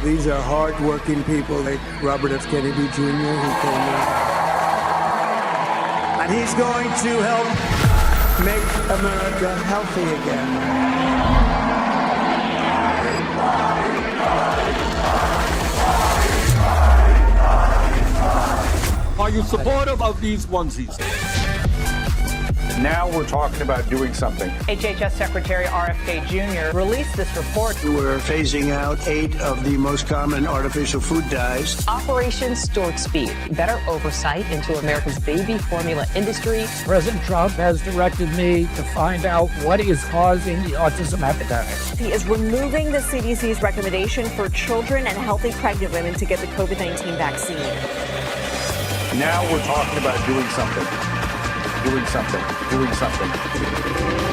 These are hard-working people like Robert F. Kennedy Jr. who came in. And he's going to help make America healthy again. Are you supportive of these onesies? Now we're talking about doing something. HHS Secretary RFK Jr. released this report. We're phasing out 8 of the most common artificial food dyes. Operation Stork Speed. Better oversight into America's baby formula industry. President Trump has directed me to find out what is causing the autism epidemic. He is removing the CDC's recommendation for children and healthy pregnant women to get the COVID-19 vaccine. Now we're talking about doing something. Doing something. Doing something.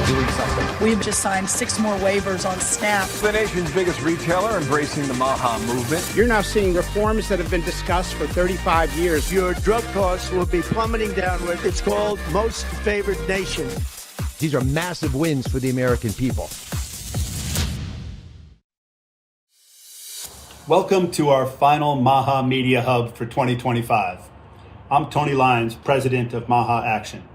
Doing something. We've just signed 6 more waivers on SNAP. The nation's biggest retailer embracing the MAHA movement. You're now seeing reforms that have been discussed for 35 years. Your drug costs will be plummeting downward. It's called Most Favored Nation. These are massive wins for the American people. Welcome to our final MAHA Media Hub for 2025. I'm Tony Lyons, president of MAHA Action.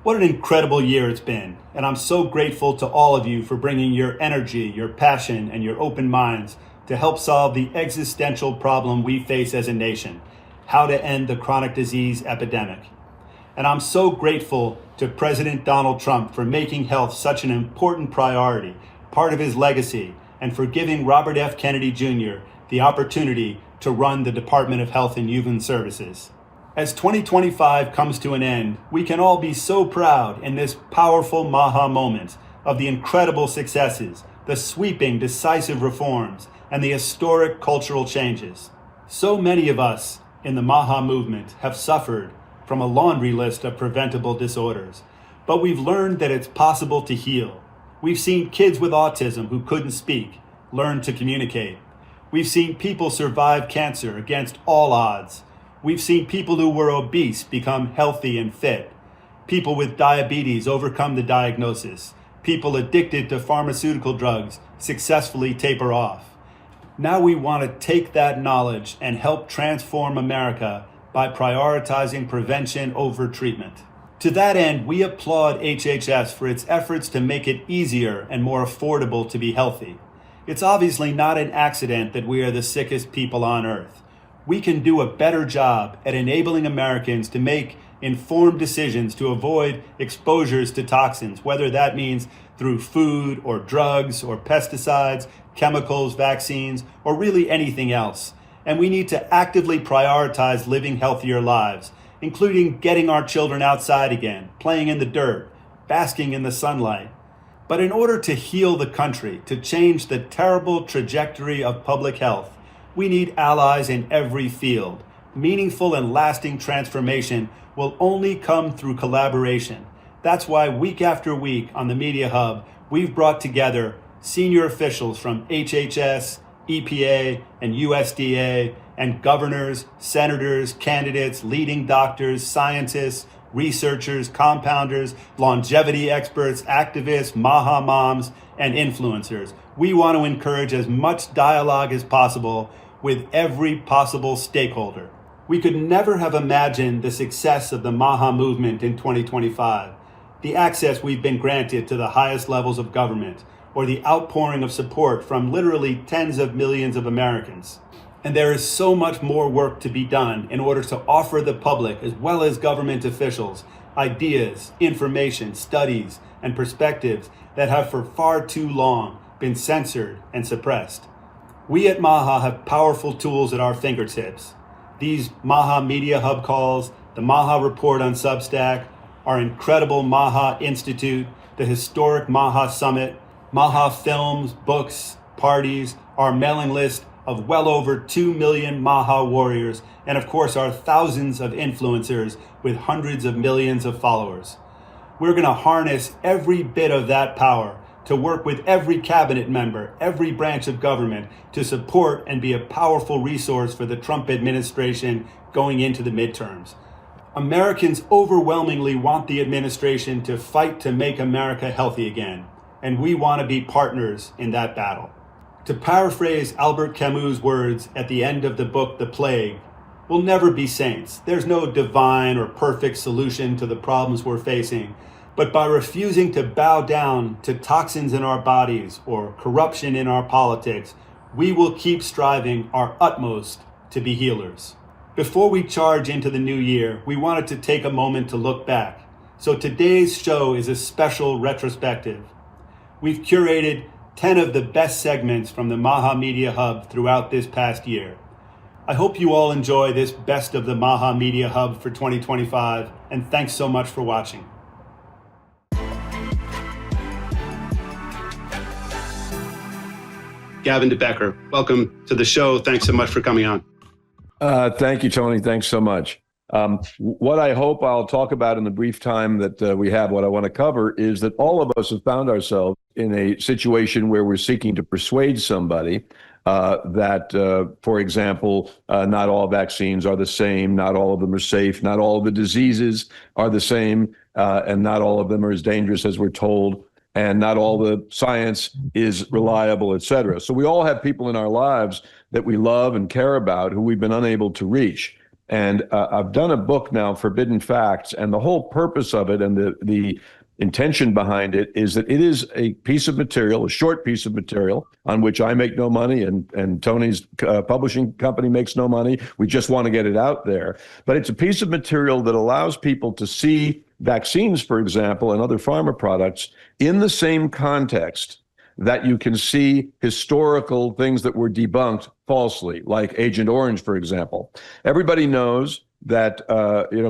What an incredible year it's been, and I'm so grateful to all of you for bringing your energy, your passion, and your open minds to help solve the existential problem we face as a nation, how to end the chronic disease epidemic. And I'm so grateful to President Donald Trump for making health such an important priority, part of his legacy, and for giving Robert F. Kennedy Jr. the opportunity to run the Department of Health and Human Services. As 2025 comes to an end, we can all be so proud in this powerful MAHA moment of the incredible successes, the sweeping, decisive reforms, and the historic cultural changes. So many of us in the MAHA movement have suffered from a laundry list of preventable disorders, but we've learned that it's possible to heal. We've seen kids with autism who couldn't speak learn to communicate. We've seen people survive cancer against all odds. We've seen people who were obese become healthy and fit. People with diabetes overcome the diagnosis. People addicted to pharmaceutical drugs successfully taper off. Now we want to take that knowledge and help transform America by prioritizing prevention over treatment. To that end, we applaud HHS for its efforts to make it easier and more affordable to be healthy. It's obviously not an accident that we are the sickest people on earth. We can do a better job at enabling Americans to make informed decisions to avoid exposures to toxins, whether that means through food or drugs or pesticides, chemicals, vaccines, or really anything else. And we need to actively prioritize living healthier lives, including getting our children outside again, playing in the dirt, basking in the sunlight. But in order to heal the country, to change the terrible trajectory of public health, we need allies in every field. Meaningful and lasting transformation will only come through collaboration. That's why week after week on the Media Hub, we've brought together senior officials from HHS, EPA, and USDA, and governors, senators, candidates, leading doctors, scientists, researchers, compounders, longevity experts, activists, MAHA moms, and influencers. We want to encourage as much dialogue as possible with every possible stakeholder. We could never have imagined the success of the MAHA movement in 2025, the access we've been granted to the highest levels of government, or the outpouring of support from literally tens of millions of Americans. And there is so much more work to be done in order to offer the public, as well as government officials, ideas, information, studies, and perspectives that have for far too long been censored and suppressed. We at MAHA have powerful tools at our fingertips. These MAHA Media Hub calls, the MAHA Report on Substack, our incredible MAHA Institute, the historic MAHA Summit, MAHA films, books, parties, our mailing list of well over 2 million MAHA warriors, and of course our thousands of influencers with hundreds of millions of followers. We're going to harness every bit of that power to work with every cabinet member, every branch of government to support and be a powerful resource for the Trump administration going into the midterms. Americans overwhelmingly want the administration to fight to make America healthy again, and we want to be partners in that battle. To paraphrase Albert Camus' words at the end of the book, The Plague, we'll never be saints. There's no divine or perfect solution to the problems we're facing. But by refusing to bow down to toxins in our bodies or corruption in our politics, we will keep striving our utmost to be healers. Before we charge into the new year, we wanted to take a moment to look back. So today's show is a special retrospective. We've curated 10 of the best segments from the MAHA Media Hub throughout this past year. I hope you all enjoy this best of the MAHA Media Hub for 2025, and thanks so much for watching. Gavin De Becker, welcome to the show. Thanks so much for coming on. Thank you, Tony. Thanks so much. What I hope I'll talk about in the brief time that we have, what I want to cover is that all of us have found ourselves in a situation where we're seeking to persuade somebody that, for example, not all vaccines are the same, not all of them are safe, not all of the diseases are the same, and not all of them are as dangerous as we're told, and not all the science is reliable, et cetera. So we all have people in our lives that we love and care about who we've been unable to reach. And I've done a book now, Forbidden Facts, and the whole purpose of it and the intention behind it is that it is a piece of material, a short piece of material on which I make no money and Tony's publishing company makes no money. We just want to get it out there. But it's a piece of material that allows people to see vaccines, for example, and other pharma products in the same context that you can see historical things that were debunked falsely, like Agent Orange, for example. Everybody knows that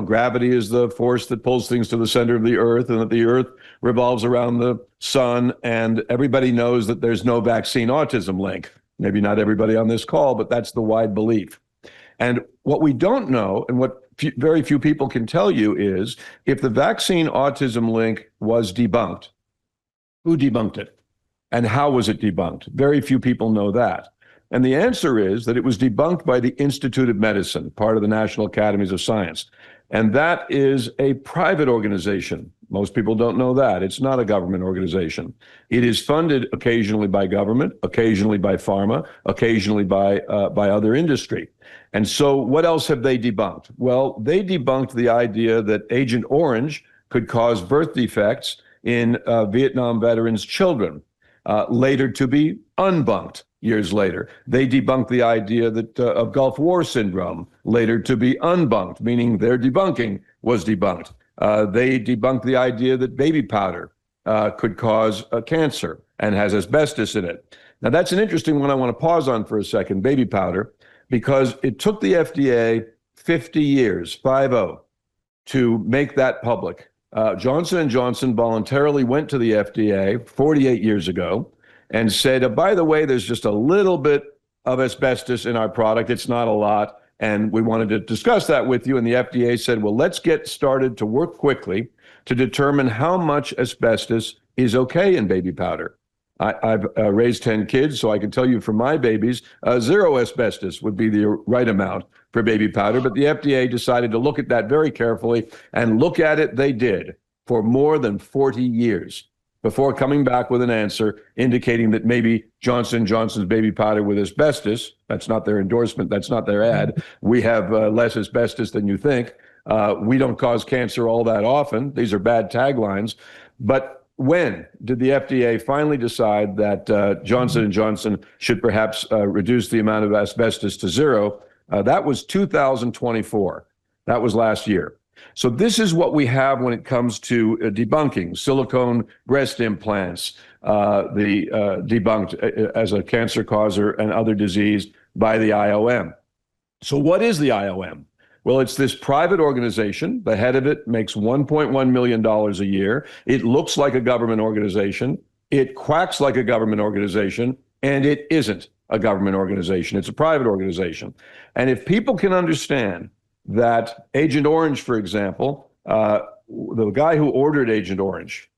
gravity is the force that pulls things to the center of the earth, and that the earth revolves around the sun, and everybody knows that there's no vaccine autism link. Maybe not everybody on this call, but that's the wide belief. And what we don't know, and what very few people can tell you, is if the vaccine autism link was debunked, who debunked it? And how was it debunked? Very few people know that. And the answer is that it was debunked by the Institute of Medicine, part of the National Academies of Science. And that is a private organization. Most people don't know that. It's not a government organization. It is funded occasionally by government, occasionally by pharma, occasionally by other industry. And so what else have they debunked? Well, they debunked the idea that Agent Orange could cause birth defects in Vietnam veterans' children. Later to be unbunked years later. They debunked the idea that of Gulf War syndrome, later to be unbunked, meaning their debunking was debunked. They debunked the idea that baby powder could cause cancer and has asbestos in it. Now, that's an interesting one I want to pause on for a second, baby powder, because it took the FDA 50 years, 50, to make that public. Johnson & Johnson voluntarily went to the FDA 48 years ago and said, by the way, there's just a little bit of asbestos in our product. It's not a lot. And we wanted to discuss that with you. And the FDA said, well, let's get started to work quickly to determine how much asbestos is okay in baby powder. I've raised 10 kids, so I can tell you for my babies, 0 asbestos would be the right amount for baby powder. But the FDA decided to look at that very carefully, and look at it they did for more than 40 years before coming back with an answer indicating that maybe Johnson & Johnson's baby powder with asbestos, that's not their endorsement, that's not their ad, we have less asbestos than you think. We don't cause cancer all that often. These are bad taglines. But when did the FDA finally decide that Johnson & Johnson should perhaps reduce the amount of asbestos to 0? That was 2024. That was last year. So this is what we have when it comes to debunking silicone breast implants, debunked as a cancer causer and other disease by the IOM. So what is the IOM? Well, it's this private organization. The head of it makes $1.1 million a year. It looks like a government organization. It quacks like a government organization, and it isn't a government organization. It's a private organization. And if people can understand that Agent Orange, for example, the guy who ordered Agent Orange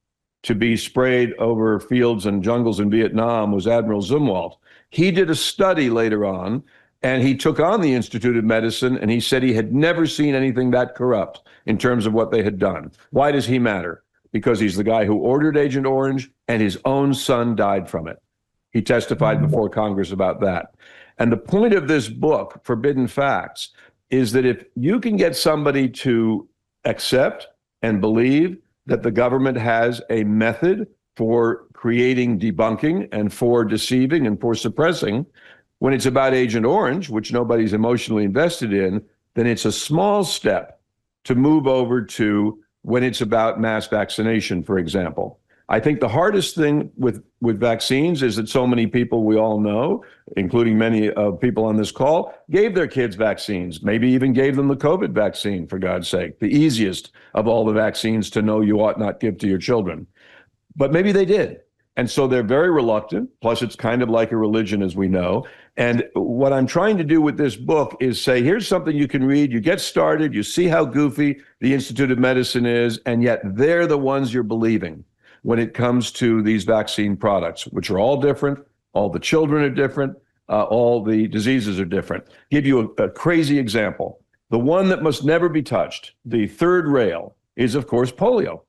to be sprayed over fields and jungles in Vietnam was Admiral Zumwalt. He did a study later on, and he took on the Institute of Medicine, and he said he had never seen anything that corrupt in terms of what they had done. Why does he matter? Because he's the guy who ordered Agent Orange, and his own son died from it. He testified before Congress about that. And the point of this book, Forbidden Facts, is that if you can get somebody to accept and believe that the government has a method for creating debunking and for deceiving and for suppressing, when it's about Agent Orange, which nobody's emotionally invested in, then it's a small step to move over to when it's about mass vaccination, for example. I think the hardest thing with vaccines is that so many people we all know, including many people on this call, gave their kids vaccines, maybe even gave them the COVID vaccine, for God's sake, the easiest of all the vaccines to know you ought not give to your children. But maybe they did. And so they're very reluctant. Plus, it's kind of like a religion, as we know. And what I'm trying to do with this book is say, here's something you can read. You get started. You see how goofy the Institute of Medicine is. And yet they're the ones you're believing when it comes to these vaccine products, which are all different. All the children are different. All the diseases are different. Give you a crazy example. The one that must never be touched, the third rail, is, of course, polio.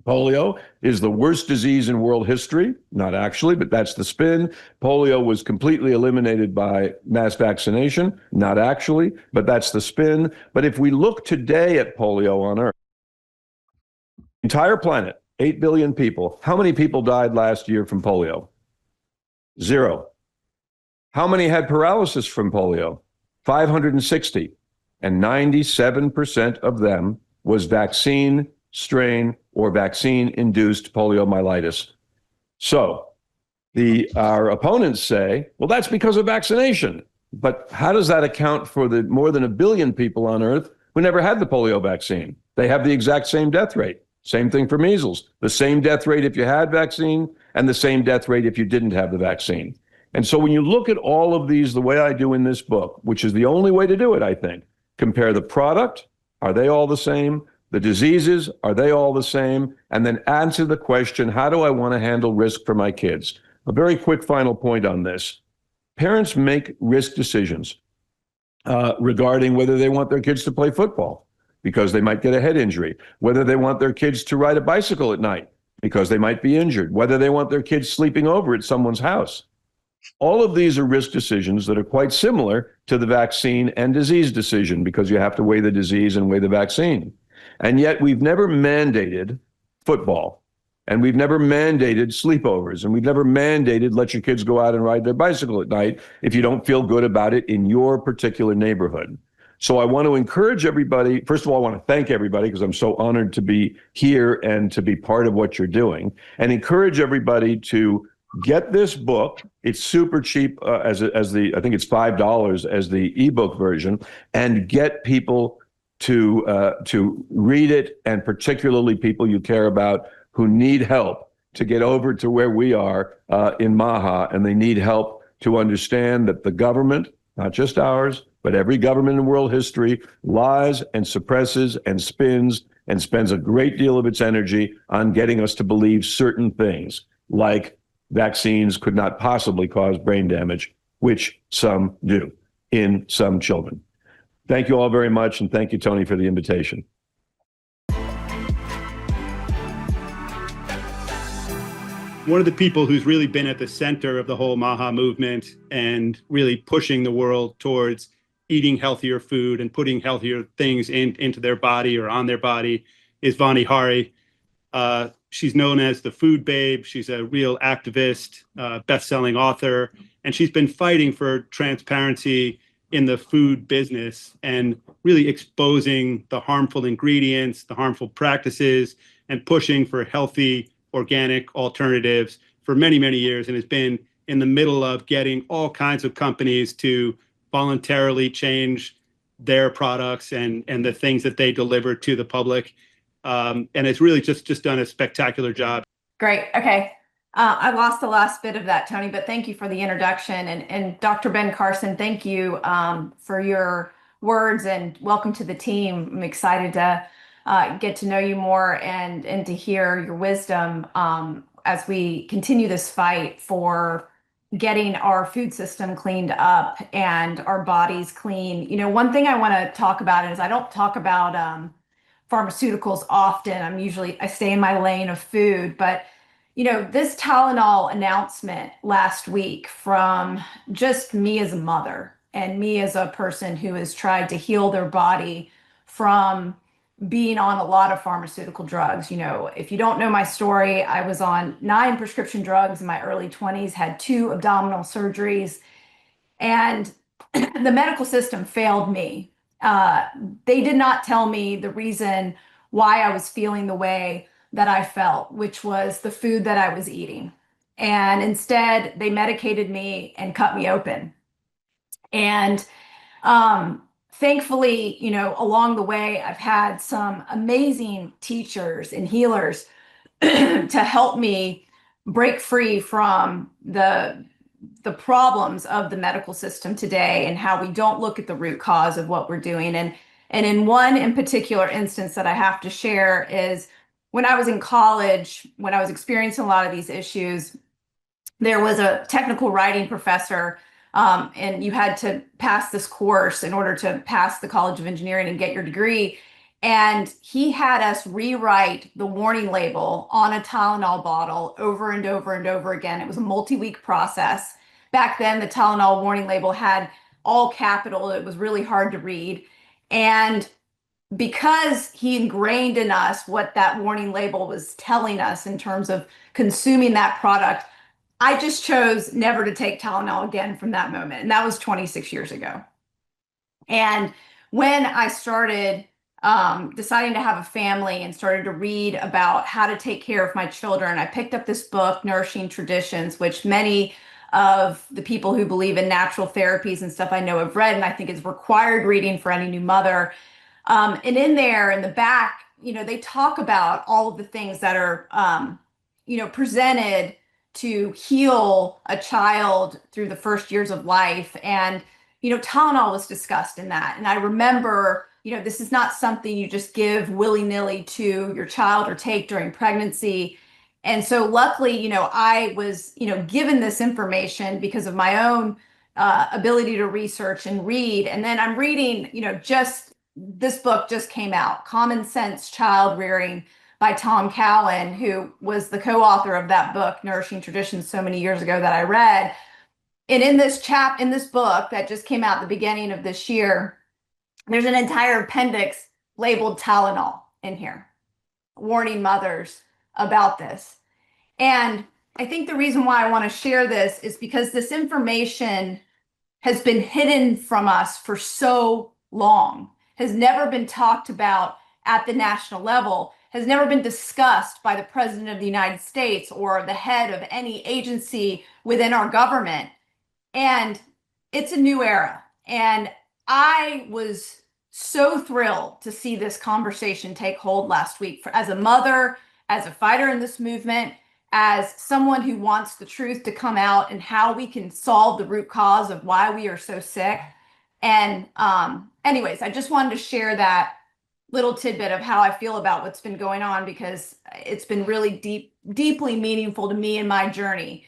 Polio is the worst disease in world history. Not actually, but that's the spin. Polio was completely eliminated by mass vaccination. Not actually, but that's the spin. But if we look today at polio on Earth, entire planet, 8 billion people, how many people died last year from polio? 0. How many had paralysis from polio? 560. And 97% of them was vaccine strain or vaccine-induced poliomyelitis. So our opponents say, well, that's because of vaccination. But how does that account for the more than 1 billion people on Earth who never had the polio vaccine? They have the exact same death rate. Same thing for measles. The same death rate if you had vaccine and the same death rate if you didn't have the vaccine. And so when you look at all of these the way I do in this book, which is the only way to do it, I think, compare the product, are they all the same? The diseases, are they all the same? And then answer the question, how do I want to handle risk for my kids? A very quick final point on this. Parents make risk decisions regarding whether they want their kids to play football because they might get a head injury, whether they want their kids to ride a bicycle at night because they might be injured, whether they want their kids sleeping over at someone's house. All of these are risk decisions that are quite similar to the vaccine and disease decision because you have to weigh the disease and weigh the vaccine. And yet we've never mandated football, and we've never mandated sleepovers, and we've never mandated let your kids go out and ride their bicycle at night if you don't feel good about it in your particular neighborhood. So I want to encourage everybody. First of all, I want to thank everybody because I'm so honored to be here and to be part of what you're doing, and encourage everybody to get this book. It's super cheap I think it's $5 as the ebook version, and get people to read it, and particularly people you care about who need help to get over to where we are in MAHA, and they need help to understand that the government, not just ours, but every government in world history, lies and suppresses and spins and spends a great deal of its energy on getting us to believe certain things, like vaccines could not possibly cause brain damage, which some do in some children. Thank you all very much, and thank you, Tony, for the invitation. One of the people who's really been at the center of the whole MAHA movement and really pushing the world towards eating healthier food and putting healthier things into their body or on their body is Vani Hari. She's known as the food babe. She's a real activist, best-selling author, and she's been fighting for transparency in the food business and really exposing the harmful ingredients, the harmful practices, and pushing for healthy, organic alternatives for many, many years, and has been in the middle of getting all kinds of companies to voluntarily change their products and the things that they deliver to the public. And it's really just done a spectacular job. Great. Okay. I lost the last bit of that, Tony, but thank you for the introduction. And Dr. Ben Carson, thank you for your words and welcome to the team. I'm excited to get to know you more and to hear your wisdom as we continue this fight for getting our food system cleaned up and our bodies clean. You know, one thing I want to talk about is I don't talk about pharmaceuticals often. I stay in my lane of food, but this Tylenol announcement last week from just me as a mother and me as a person who has tried to heal their body from being on a lot of pharmaceutical drugs. If you don't know my story, I was on 9 prescription drugs in my early 20s, had 2 abdominal surgeries, and the medical system failed me. They did not tell me the reason why I was feeling the way that I felt, which was the food that I was eating. And instead, they medicated me and cut me open. And thankfully, along the way, I've had some amazing teachers and healers to help me break free from the problems of the medical system today and how we don't look at the root cause of what we're doing. And in one in particular instance that I have to share is when I was in college, when I was experiencing a lot of these issues, there was a technical writing professor, and you had to pass this course in order to pass the College of Engineering and get your degree. And he had us rewrite the warning label on a Tylenol bottle over and over and over again. It was a multi-week process. Back then, the Tylenol warning label had all capital. It was really hard to read. And because he ingrained in us what that warning label was telling us in terms of consuming that product, I just chose never to take Tylenol again from that moment. And that was 26 years ago. And when I started deciding to have a family and started to read about how to take care of my children, I picked up this book, Nourishing Traditions, which many of the people who believe in natural therapies and stuff I know have read, and I think it's required reading for any new mother. And in there, in the back, they talk about all of the things that are, presented to heal a child through the first years of life. And, Tylenol was discussed in that. And I remember, this is not something you just give willy-nilly to your child or take during pregnancy. And so luckily, I was, given this information because of my own ability to research and read. And then I'm reading, this book just came out, Common Sense Child Rearing by Tom Cowan, who was the co-author of that book, Nourishing Traditions, so many years ago that I read. And in this book that just came out at the beginning of this year, there's an entire appendix labeled Tylenol in here, warning mothers about this. And I think the reason why I want to share this is because this information has been hidden from us for so long, has never been talked about at the national level, has never been discussed by the President of the United States or the head of any agency within our government. And it's a new era. And I was so thrilled to see this conversation take hold last week as a mother, as a fighter in this movement, as someone who wants the truth to come out and how we can solve the root cause of why we are so sick. And anyways, I just wanted to share that little tidbit of how I feel about what's been going on, because it's been really deeply meaningful to me in my journey.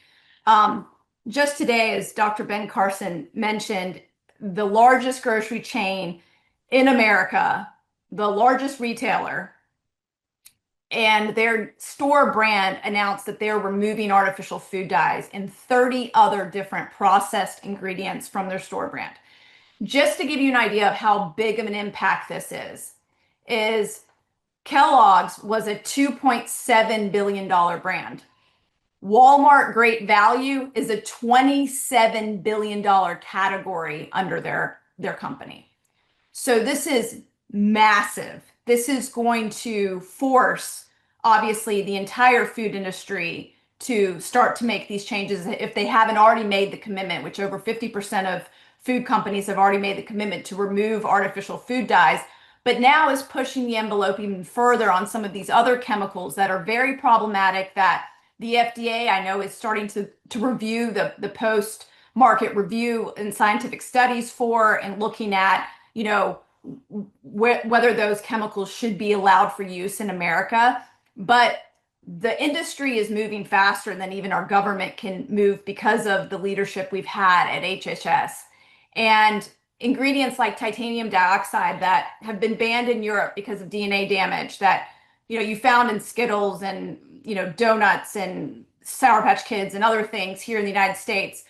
Just today, as Dr. Ben Carson mentioned, the largest grocery chain in America, the largest retailer, and their store brand announced that they're removing artificial food dyes and 30 other different processed ingredients from their store brand. Just to give you an idea of how big of an impact this is Kellogg's was a $2.7 billion brand. Walmart Great Value is a $27 billion category under their company. So this is massive. This is going to force, obviously, the entire food industry to start to make these changes if they haven't already made the commitment, which over 50% of food companies have already made the commitment to remove artificial food dyes, but now is pushing the envelope even further on some of these other chemicals that are very problematic, that the FDA, I know, is starting to review the post-market review and scientific studies for, and looking at, whether those chemicals should be allowed for use in America. But the industry is moving faster than even our government can move because of the leadership we've had at HHS. And ingredients like titanium dioxide that have been banned in Europe because of DNA damage, that you found in Skittles and, donuts and Sour Patch Kids and other things here in the United States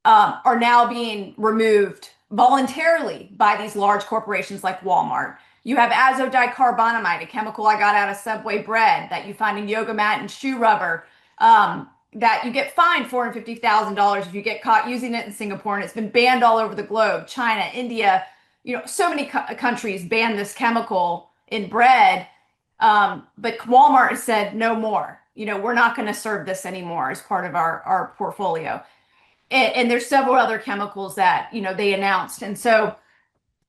are now being removed voluntarily by these large corporations like Walmart. You have azodicarbonamide, a chemical I got out of Subway bread that you find in yoga mat and shoe rubber, that you get fined $450,000 if you get caught using it in Singapore, and it's been banned all over the globe. China, India, so many countries ban this chemical in bread, but Walmart has said no more. We're not going to serve this anymore as part of our portfolio. And there's several other chemicals that they announced, and so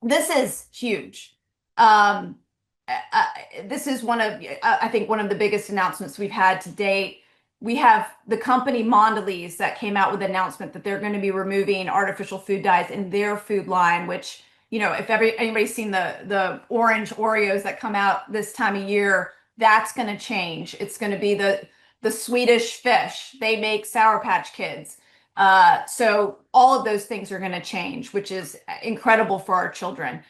this is huge. This is I think one of the biggest announcements we've had to date. We have the company Mondelez that came out with an announcement that they're going to be removing artificial food dyes in their food line, which, if anybody's seen the orange Oreos that come out this time of year, that's going to change. It's going to be the Swedish fish. They make Sour Patch Kids. So all of those things are going to change, which is incredible for our children.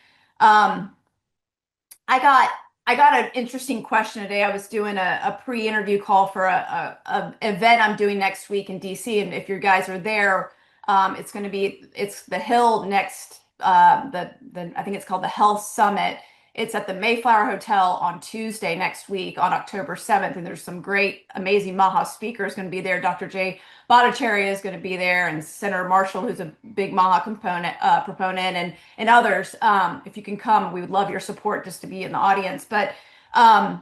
I got an interesting question today. I was doing a pre-interview call for a event I'm doing next week in DC, and if you guys are there, it's the Hill next. I think it's called the Health Summit. It's at the Mayflower Hotel on Tuesday next week on October 7th, and there's some great, amazing MAHA speakers going to be there. Dr. Jay Bhattacharya is going to be there, and Senator Marshall, who's a big MAHA proponent, and others. If you can come, we would love your support just to be in the audience. But, I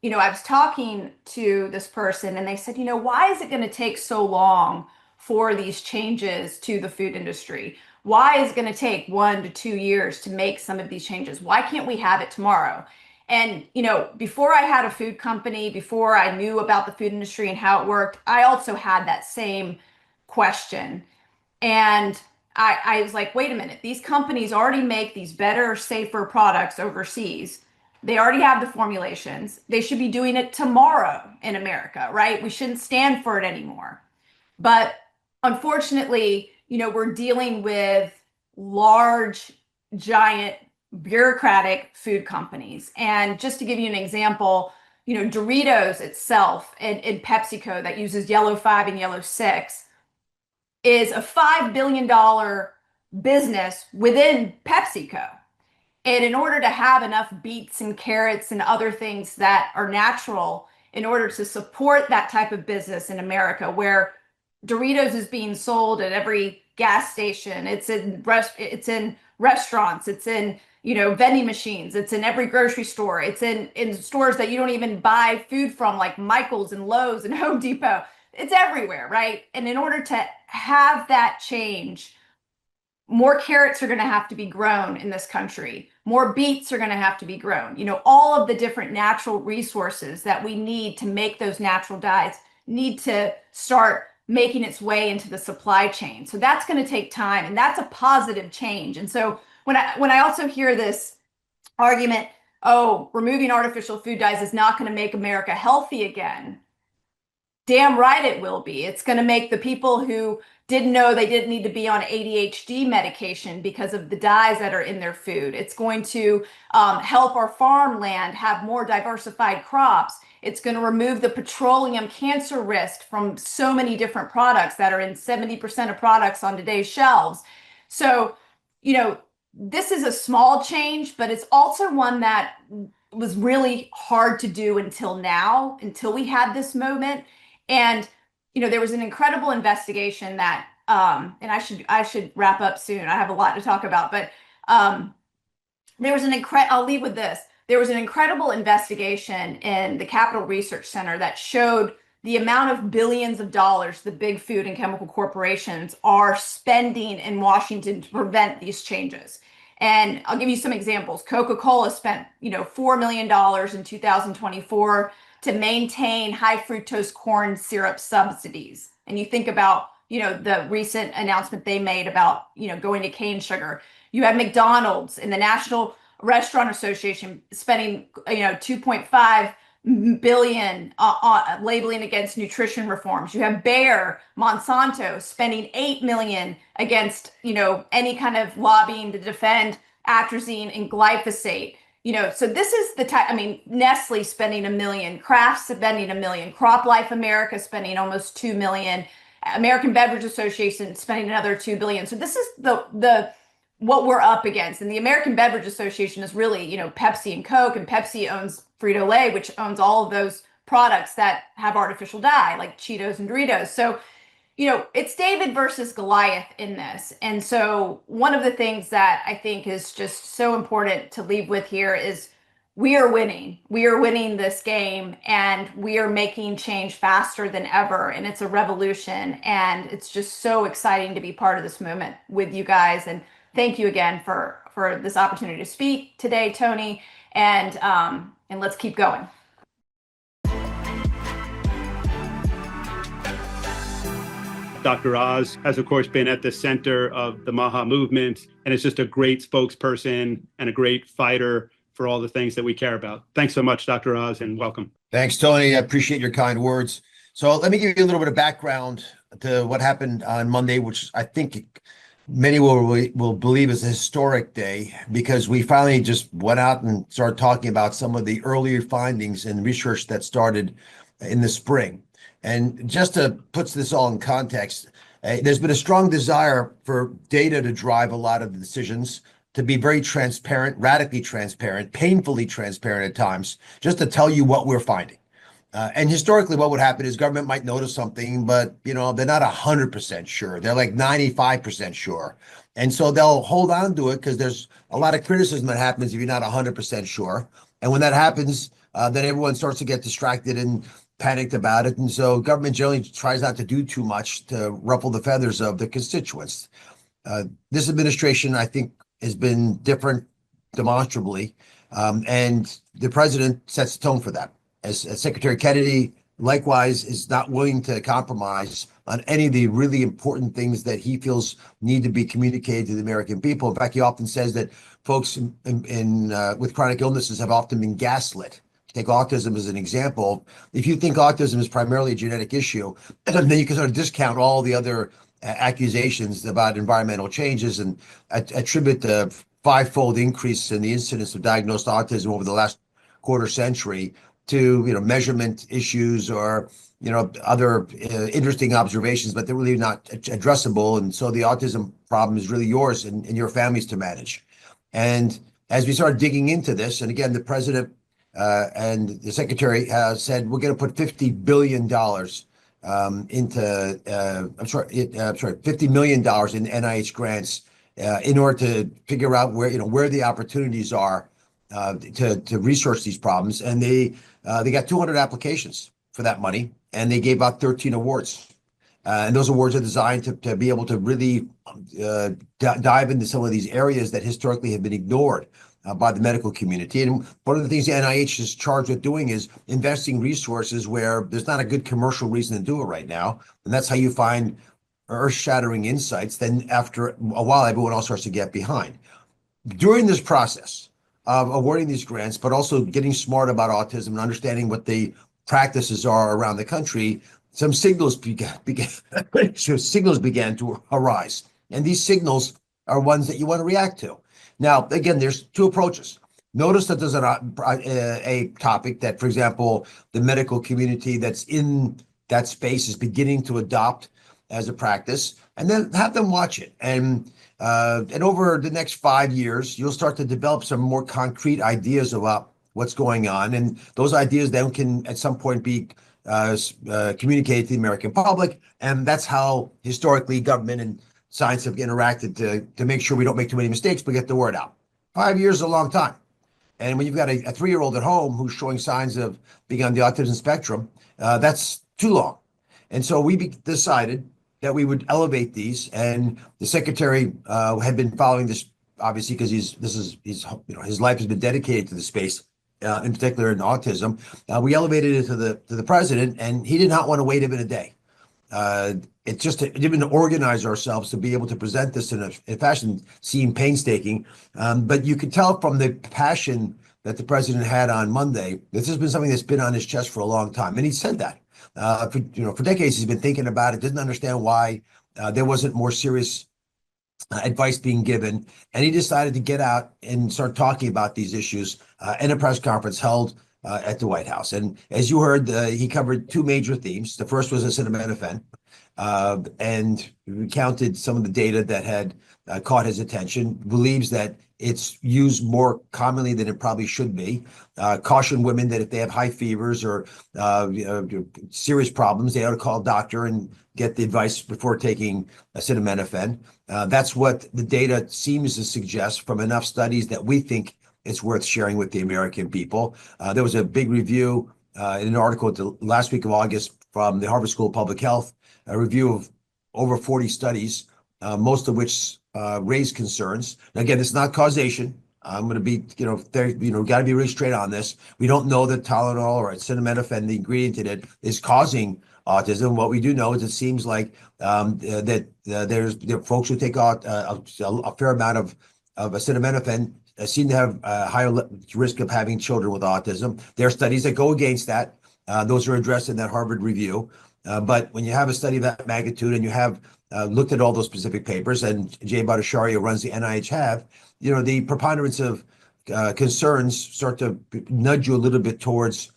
was talking to this person, and they said, why is it going to take so long for these changes to the food industry? Why is it going to take 1 to 2 years to make some of these changes? Why can't we have it tomorrow? And, before I had a food company, before I knew about the food industry and how it worked, I also had that same question. And I was like, wait a minute, these companies already make these better, safer products overseas. They already have the formulations. They should be doing it tomorrow in America, right? We shouldn't stand for it anymore. But unfortunately, we're dealing with large, giant, bureaucratic food companies. And just to give you an example, Doritos itself and PepsiCo that uses yellow 5 and yellow 6 is a $5 billion business within PepsiCo. And in order to have enough beets and carrots and other things that are natural, in order to support that type of business in America, where Doritos is being sold at every gas station, it's in restaurants, it's in vending machines, it's in every grocery store, it's in stores that you don't even buy food from, like Michaels and Lowe's and Home Depot. It's everywhere, right? And in order to have that change, more carrots are going to have to be grown in this country. More beets are going to have to be grown. All of the different natural resources that we need to make those natural dyes need to start making its way into the supply chain. So that's going to take time, and that's a positive change. And so when I also hear this argument, removing artificial food dyes is not going to make America healthy again. Damn right it will be. It's going to make the people who didn't know they didn't need to be on ADHD medication because of the dyes that are in their food. It's going to help our farmland have more diversified crops. It's going to remove the petroleum cancer risk from so many different products that are in 70% of products on today's shelves. So, this is a small change, but it's also one that was really hard to do until we had this moment. And, there was an incredible investigation that, and I should wrap up soon. I have a lot to talk about, but there was I'll leave with this. There was an incredible investigation in the Capital Research Center that showed the amount of billions of dollars the big food and chemical corporations are spending in Washington to prevent these changes. And I'll give you some examples. Coca-Cola spent, $4 million in 2024 to maintain high fructose corn syrup subsidies. And you think about, the recent announcement they made about, going to cane sugar. You have McDonald's and the National Restaurant Association spending, $2.5 billion on labeling against nutrition reforms. You have Bayer, Monsanto spending $8 million against, any kind of lobbying to defend atrazine and glyphosate. So this is the type, Nestle spending $1 million, Kraft spending $1 million, Crop Life America spending almost $2 million, American Beverage Association spending another $2 billion. So this is the what we're up against. And the American Beverage Association is really, Pepsi and Coke, and Pepsi owns Frito-Lay, which owns all of those products that have artificial dye, like Cheetos and Doritos. So it's David versus Goliath in this. And so one of the things that I think is just so important to leave with here is we are winning. We are winning this game, and we are making change faster than ever. And it's a revolution. And it's just so exciting to be part of this movement with you guys. And thank you again for this opportunity to speak today, Tony. And let's keep going. Dr. Oz has, of course, been at the center of the MAHA movement, and is just a great spokesperson and a great fighter for all the things that we care about. Thanks so much, Dr. Oz, and welcome. Thanks, Tony. I appreciate your kind words. So let me give you a little bit of background to what happened on Monday, which I think many will believe is a historic day, because we finally just went out and started talking about some of the earlier findings and research that started in the spring. And just to put this all in context, there's been a strong desire for data to drive a lot of the decisions, to be very transparent, radically transparent, painfully transparent at times, just to tell you what we're finding. And historically, what would happen is government might notice something, but they're not 100% sure. They're like 95% sure. And so they'll hold on to it because there's a lot of criticism that happens if you're not 100% sure. And when that happens, then everyone starts to get distracted and panicked about it. And so government generally tries not to do too much to ruffle the feathers of the constituents. This administration, I think, has been different demonstrably. And the president sets the tone for that. As Secretary Kennedy, likewise, is not willing to compromise on any of the really important things that he feels need to be communicated to the American people. In fact, he often says that folks with chronic illnesses have often been gaslit. Take autism as an example. If you think autism is primarily a genetic issue, then you can sort of discount all the other accusations about environmental changes and attribute the five-fold increase in the incidence of diagnosed autism over the last quarter century to measurement issues or other interesting observations, but they're really not addressable. And so the autism problem is really yours and your family's to manage. And as we started digging into this, and again, the president and the secretary said we're going to put $50 billion into $50 million in NIH grants in order to figure out where the opportunities are to research these problems. And they got 200 applications for that money, and they gave out 13 awards. And those awards are designed to be able to really dive into some of these areas that historically have been ignored by the medical community. And one of the things the NIH is charged with doing is investing resources where there's not a good commercial reason to do it right now. And that's how you find earth-shattering insights. Then after a while, everyone else starts to get behind. During this process of awarding these grants, but also getting smart about autism and understanding what the practices are around the country, some signals began to arise. And these signals are ones that you want to react to. Now, again, there's two approaches. Notice that there's a topic that, for example, the medical community that's in that space is beginning to adopt as a practice, and then have them watch it. And over the next 5 years, you'll start to develop some more concrete ideas about what's going on. And those ideas then can at some point be communicated to the American public. And that's how historically government and science have interacted to make sure we don't make too many mistakes, but get the word out. 5 years is a long time. And when you've got a 3-year-old at home who's showing signs of being on the autism spectrum, that's too long. And so we decided that we would elevate these. And the secretary had been following this, obviously, because his life has been dedicated to the space, in particular in autism. We elevated it to the president, and he did not want to wait even a day. It didn't organize ourselves to be able to present this in a fashion seemed painstaking. But you could tell from the passion that the president had on Monday, this has been something that's been on his chest for a long time. And he said that for decades, he's been thinking about it, didn't understand why there wasn't more serious advice being given, and he decided to get out and start talking about these issues in a press conference held at the White House. And as you heard, he covered two major themes. The first was acetaminophen, and recounted some of the data that had caught his attention, believes that it's used more commonly than it probably should be. Caution women that if they have high fevers or serious problems, they ought to call a doctor and get the advice before taking acetaminophen. That's what the data seems to suggest from enough studies that we think it's worth sharing with the American people. There was a big review in an article the last week of August from the Harvard School of Public Health, a review of over 40 studies, most of which raise concerns. Now, again, it's not causation. I'm going to be, got to be really straight on this. We don't know that Tylenol or acetaminophen, the ingredient in it, is causing autism. What we do know is it seems like that there are folks who take out a fair amount of acetaminophen seem to have a higher risk of having children with autism. There are studies that go against that. Those are addressed in that Harvard review. But when you have a study of that magnitude and you have looked at all those specific papers, and Jay Bhattacharya, who runs the NIH, have, the preponderance of concerns start to nudge you a little bit towards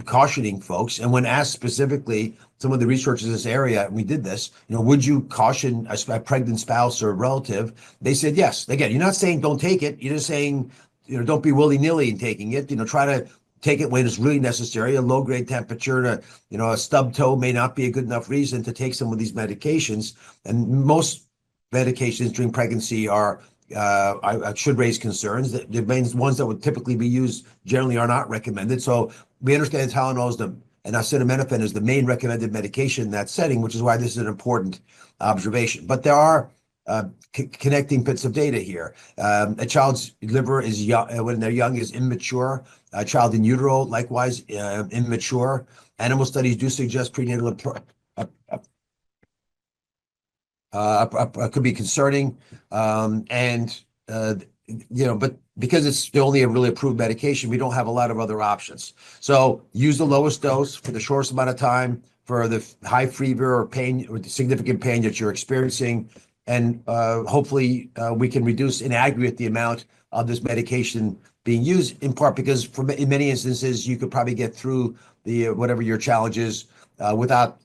cautioning folks. And when asked specifically, some of the researchers in this area, and we did this, would you caution a pregnant spouse or relative? They said yes. Again, you're not saying don't take it. You're just saying, don't be willy-nilly in taking it. Try to take it when it's really necessary. A low-grade temperature to, a stub toe may not be a good enough reason to take some of these medications. And most medications during pregnancy should raise concerns. The main ones that would typically be used generally are not recommended. So we understand Tylenol and acetaminophen is the main recommended medication in that setting, which is why this is an important observation. But there are connecting bits of data here. A child's liver is young, when they're young, is immature. A child in utero, likewise, immature. Animal studies do suggest prenatal could be concerning, but because it's the only really approved medication, we don't have a lot of other options. So use the lowest dose for the shortest amount of time for the high fever or pain or the significant pain that you're experiencing, and hopefully we can reduce in aggregate the amount of this medication being used, in part because in many instances you could probably get through the whatever your challenge is without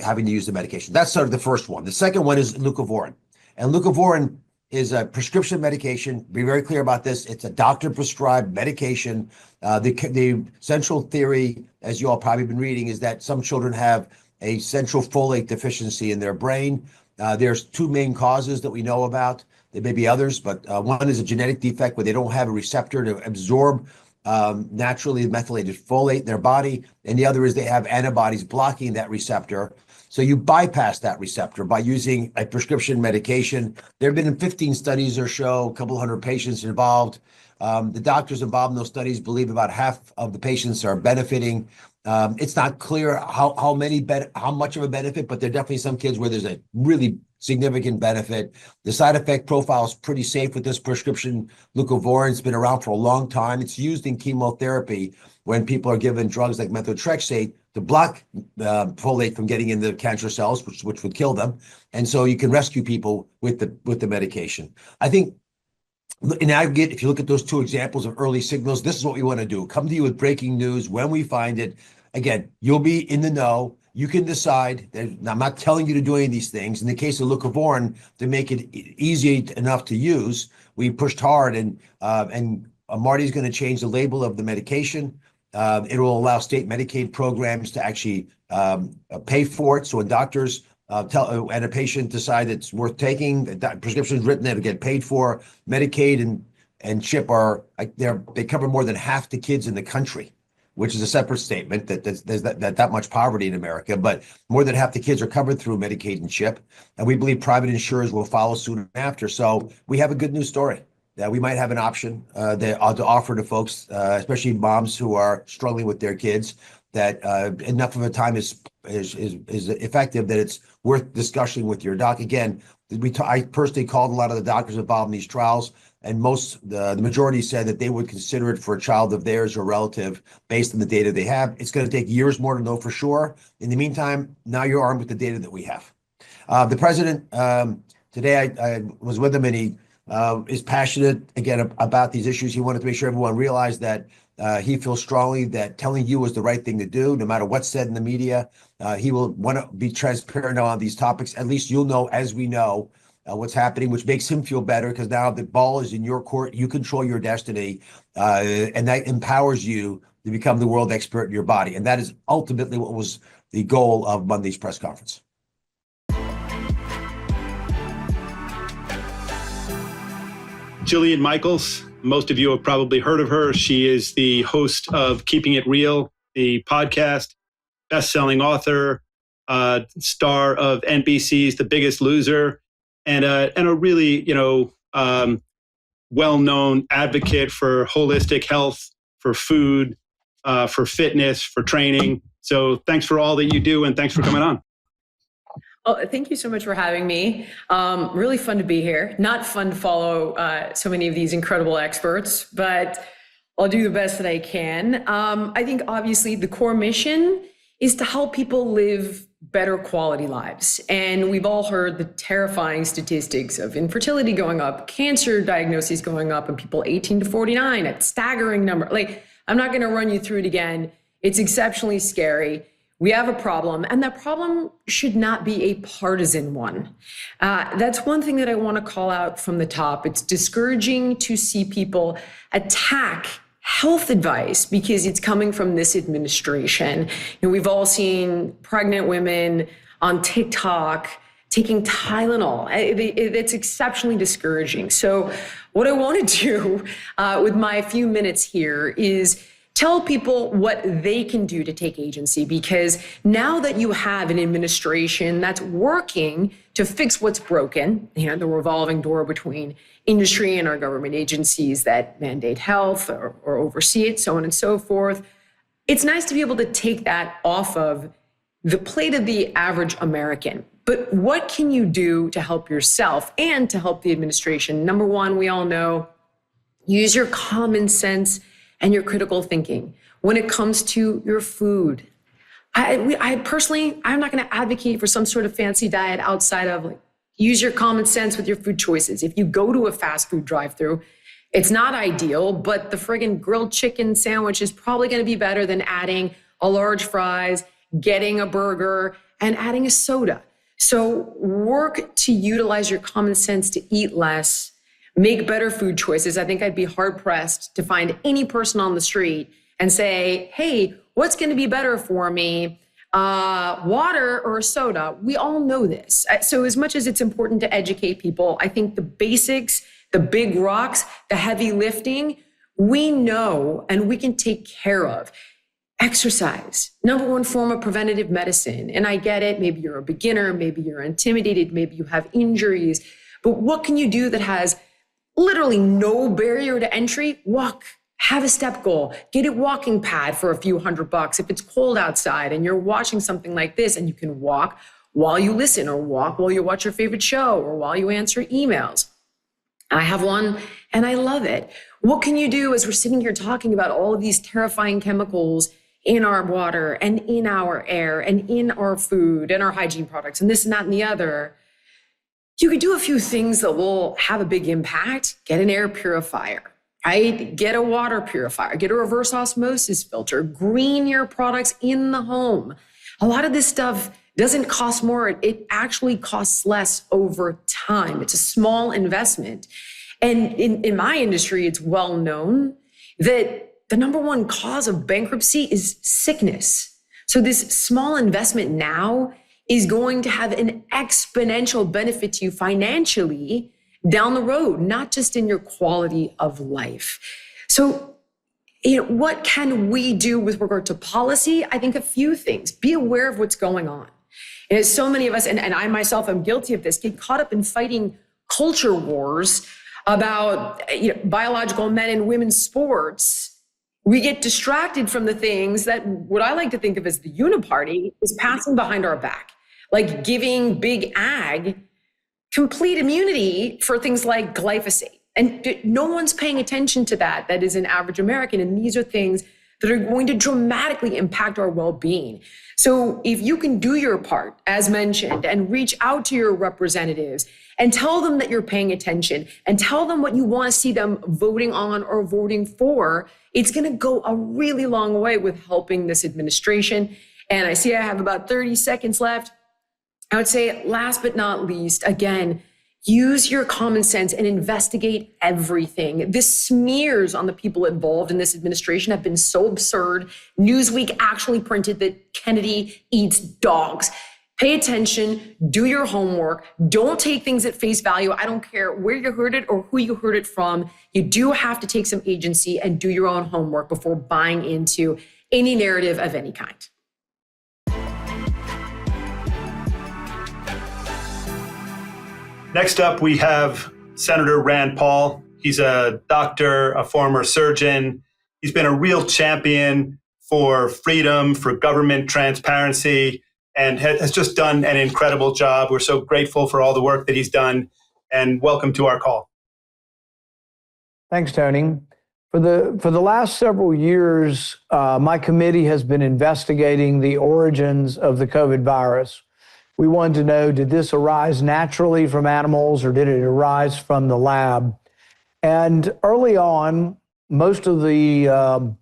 having to use the medication. That's sort of the first one. The second one is leucovorin. And leucovorin is a prescription medication. Be very clear about this. It's a doctor-prescribed medication. The central theory, as you all probably been reading, is that some children have a central folate deficiency in their brain. There's two main causes that we know about. There may be others, but one is a genetic defect where they don't have a receptor to absorb naturally methylated folate in their body, and the other is they have antibodies blocking that receptor. So you bypass that receptor by using a prescription medication. There have been 15 studies or so, a couple hundred patients involved. The doctors involved in those studies believe about half of the patients are benefiting. It's not clear how much of a benefit, but there are definitely some kids where there's a really significant benefit. The side effect profile is pretty safe with this prescription leucovorin. It's been around for a long time. It's used in chemotherapy when people are given drugs like methotrexate to block folate from getting into cancer cells, which would kill them. And so you can rescue people with the medication. I think in aggregate, if you look at those two examples of early signals, this is what we want to do. Come to you with breaking news when we find it. Again, you'll be in the know. You can decide. I'm not telling you to do any of these things. In the case of leucovorin, to make it easy enough to use, we pushed hard, and Marty's going to change the label of the medication. It will allow state Medicaid programs to actually pay for it. So when doctors and a patient decide it's worth taking, the prescription is written, they'll get paid for. Medicaid and CHIP they cover more than half the kids in the country, which is a separate statement that there's that much poverty in America, but more than half the kids are covered through Medicaid and CHIP, and we believe private insurers will follow soon after. So we have a good news story that we might have an option to offer to folks, especially moms who are struggling with their kids, that enough of a time is effective that it's worth discussing with your doc. Again, I personally called a lot of the doctors involved in these trials, and the majority said that they would consider it for a child of theirs or relative based on the data they have. It's going to take years more to know for sure. In the meantime, now you're armed with the data that we have. The president Today, I was with him, and he is passionate again about these issues. He wanted to make sure everyone realized that he feels strongly that telling you is the right thing to do, no matter what's said in the media. He will want to be transparent on these topics. At least you'll know, as we know, what's happening, which makes him feel better because now the ball is in your court. You control your destiny, and that empowers you to become the world expert in your body. And that is ultimately what was the goal of Monday's press conference. Jillian Michaels, most of you have probably heard of her. She is the host of Keeping It Real, the podcast, best-selling author, star of NBC's The Biggest Loser, and a really, well-known advocate for holistic health, for food, for fitness, for training. So thanks for all that you do, and thanks for coming on. Oh, thank you so much for having me. Really fun to be here. Not fun to follow so many of these incredible experts, but I'll do the best that I can. I think obviously the core mission is to help people live better quality lives. And we've all heard the terrifying statistics of infertility going up, cancer diagnoses going up, and people 18 to 49 at staggering number. I'm not going to run you through it again. It's exceptionally scary. We have a problem, and that problem should not be a partisan one. That's one thing that I want to call out from the top. It's discouraging to see people attack health advice because it's coming from this administration. We've all seen pregnant women on TikTok taking Tylenol. It's exceptionally discouraging. So what I want to do with my few minutes here is tell people what they can do to take agency, because now that you have an administration that's working to fix what's broken, the revolving door between industry and our government agencies that mandate health or oversee it, so on and so forth, it's nice to be able to take that off of the plate of the average American. But what can you do to help yourself and to help the administration? Number one, we all know, use your common sense and your critical thinking when it comes to your food. I personally, I'm not going to advocate for some sort of fancy diet outside of use your common sense with your food choices. If you go to a fast food drive-through, it's not ideal, but the friggin' grilled chicken sandwich is probably going to be better than adding a large fries, getting a burger, and adding a soda. So work to utilize your common sense to eat less, make better food choices. I think I'd be hard pressed to find any person on the street and say, hey, what's going to be better for me? Water or a soda? We all know this. So as much as it's important to educate people, I think the basics, the big rocks, the heavy lifting, we know and we can take care of. Exercise, number one form of preventative medicine. And I get it. Maybe you're a beginner, maybe you're intimidated, maybe you have injuries, but what can you do that has literally no barrier to entry? Walk, have a step goal, get a walking pad for a few $100. If it's cold outside and you're watching something like this and you can walk while you listen or walk while you watch your favorite show or while you answer emails. I have one and I love it. What can you do as we're sitting here talking about all of these terrifying chemicals in our water and in our air and in our food and our hygiene products and this and that and the other? You could do a few things that will have a big impact. Get an air purifier, right? Get a water purifier, get a reverse osmosis filter, green your products in the home. A lot of this stuff doesn't cost more. It actually costs less over time. It's a small investment. And in my industry, it's well known that the number one cause of bankruptcy is sickness. So this small investment now is going to have an exponential benefit to you financially down the road, not just in your quality of life. So, what can we do with regard to policy? I think a few things. Be aware of what's going on. And so many of us, and I myself am guilty of this, get caught up in fighting culture wars about biological men and women's sports. We get distracted from the things that what I like to think of as the uniparty is passing behind our back, like giving big ag complete immunity for things like glyphosate. And no one's paying attention to that. That is an average American. And these are things that are going to dramatically impact our well-being. So if you can do your part, as mentioned, and reach out to your representatives and tell them that you're paying attention and tell them what you want to see them voting on or voting for, it's going to go a really long way with helping this administration. And I see I have about 30 seconds left. I would say, last but not least, again, use your common sense and investigate everything. The smears on the people involved in this administration have been so absurd. Newsweek actually printed that Kennedy eats dogs. Pay attention, do your homework, don't take things at face value. I don't care where you heard it or who you heard it from. You do have to take some agency and do your own homework before buying into any narrative of any kind. Next up, we have Senator Rand Paul. He's a doctor, a former surgeon. He's been a real champion for freedom, for government transparency, and has just done an incredible job. We're so grateful for all the work that he's done, and welcome to our call. Thanks, Tony. For the last several years, my committee has been investigating the origins of the COVID virus. We wanted to know, did this arise naturally from animals or did it arise from the lab? And early on, most of the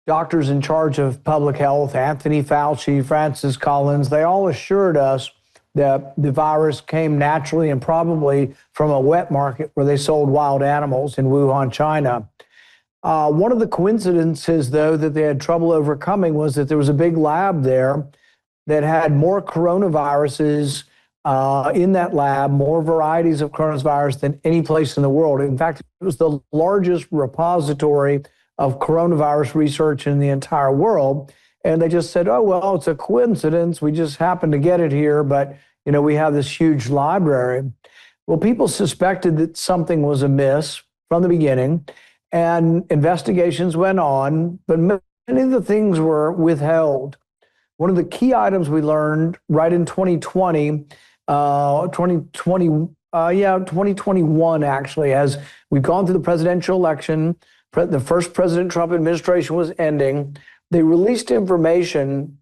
doctors in charge of public health, Anthony Fauci, Francis Collins, they all assured us that the virus came naturally and probably from a wet market where they sold wild animals in Wuhan, China. One of the coincidences, though, that they had trouble overcoming was that there was a big lab there that had more coronaviruses in that lab, more varieties of coronavirus than any place in the world. In fact, it was the largest repository of coronavirus research in the entire world. And they just said, oh, well, it's a coincidence. We just happened to get it here, but, you know, we have this huge library. Well, people suspected that something was amiss from the beginning, and investigations went on, but many of the things were withheld. One of the key items we learned right in 2021, actually, as we've gone through the presidential election, the first President Trump administration was ending, they released information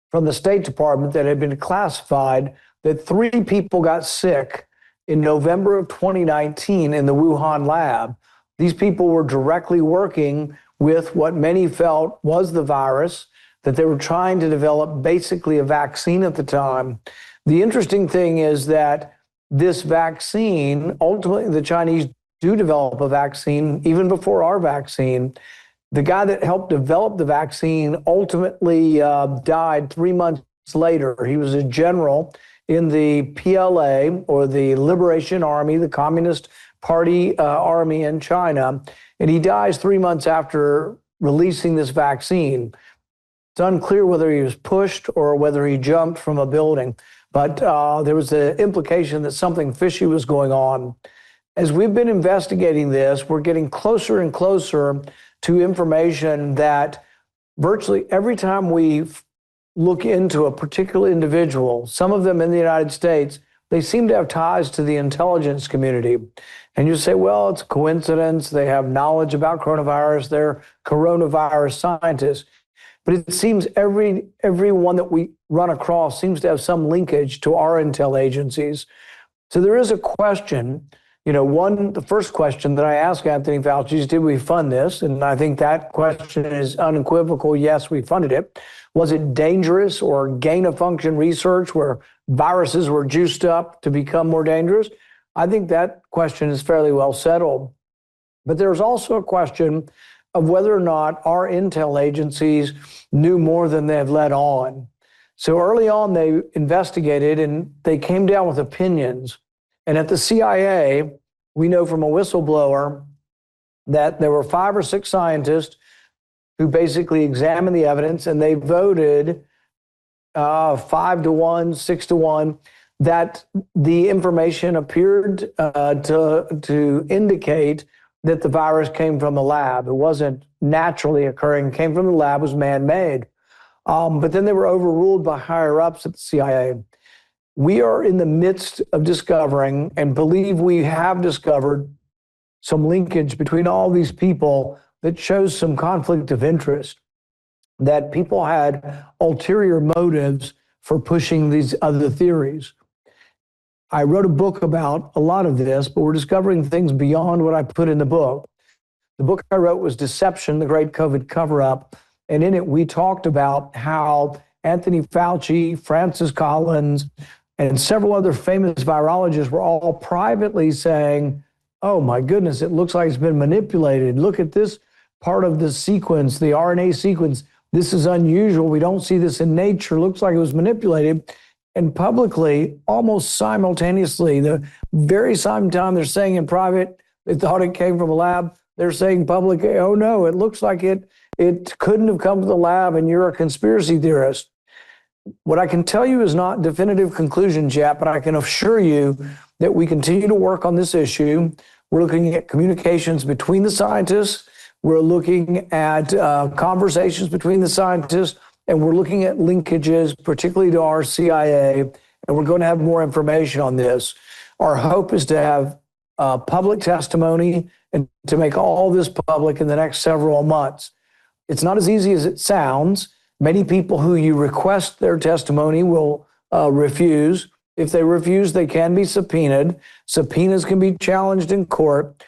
from the State Department that had been classified that 3 people got sick in November of 2019 in the Wuhan lab. These people were directly working with what many felt was the virus, that they were trying to develop basically a vaccine at the time. The interesting thing is that this vaccine, ultimately the Chinese do develop a vaccine even before our vaccine. The guy that helped develop the vaccine ultimately died 3 months later. He was a general in the PLA, or the Liberation Army, the Communist Party army in China, and he dies 3 months after releasing this vaccine. It's unclear whether he was pushed or whether he jumped from a building, but there was the implication that something fishy was going on. As we've been investigating this, we're getting closer and closer to information that virtually every time we look into a particular individual, some of them in the United States, they seem to have ties to the intelligence community. And you say, well, it's a coincidence. They have knowledge about coronavirus. They're coronavirus scientists. But it seems everyone that we run across seems to have some linkage to our intel agencies. So there is a question, the first question that I asked Anthony Fauci is, did we fund this? And I think that question is unequivocal. Yes, we funded it. Was it dangerous or gain-of-function research where viruses were juiced up to become more dangerous? I think that question is fairly well settled. But there's also a question of whether or not our intel agencies knew more than they've let on. So early on, they investigated and they came down with opinions. And at the CIA, we know from a whistleblower that there were 5 or 6 scientists who basically examined the evidence, and they voted 5-1, 6-1, that the information appeared to indicate that the virus came from the lab. It wasn't naturally occurring, came from the lab, was man-made. But then they were overruled by higher-ups at the CIA. We are in the midst of discovering, and believe we have discovered, some linkage between all these people that shows some conflict of interest. that people had ulterior motives for pushing these other theories. I wrote a book about a lot of this, but we're discovering things beyond what I put in the book. The book I wrote was Deception, the Great COVID Cover-Up. And in it, we talked about how Anthony Fauci, Francis Collins, and several other famous virologists were all privately saying, oh my goodness, it looks like it's been manipulated. Look at this part of the sequence, the RNA sequence. This is unusual. We don't see this in nature. Looks like it was manipulated. And publicly, almost simultaneously, the very same time they're saying in private, they thought it came from a lab, they're saying publicly, oh no, it looks like it couldn't have come from the lab and you're a conspiracy theorist. What I can tell you is not definitive conclusions yet, but I can assure you that we continue to work on this issue. We're looking at communications between the scientists. We're looking at conversations between the scientists, and we're looking at linkages, particularly to our CIA, and we're going to have more information on this. Our hope is to have public testimony and to make all this public in the next several months. It's not as easy as it sounds. Many people who you request their testimony will refuse. If they refuse, they can be subpoenaed. Subpoenas can be challenged in court.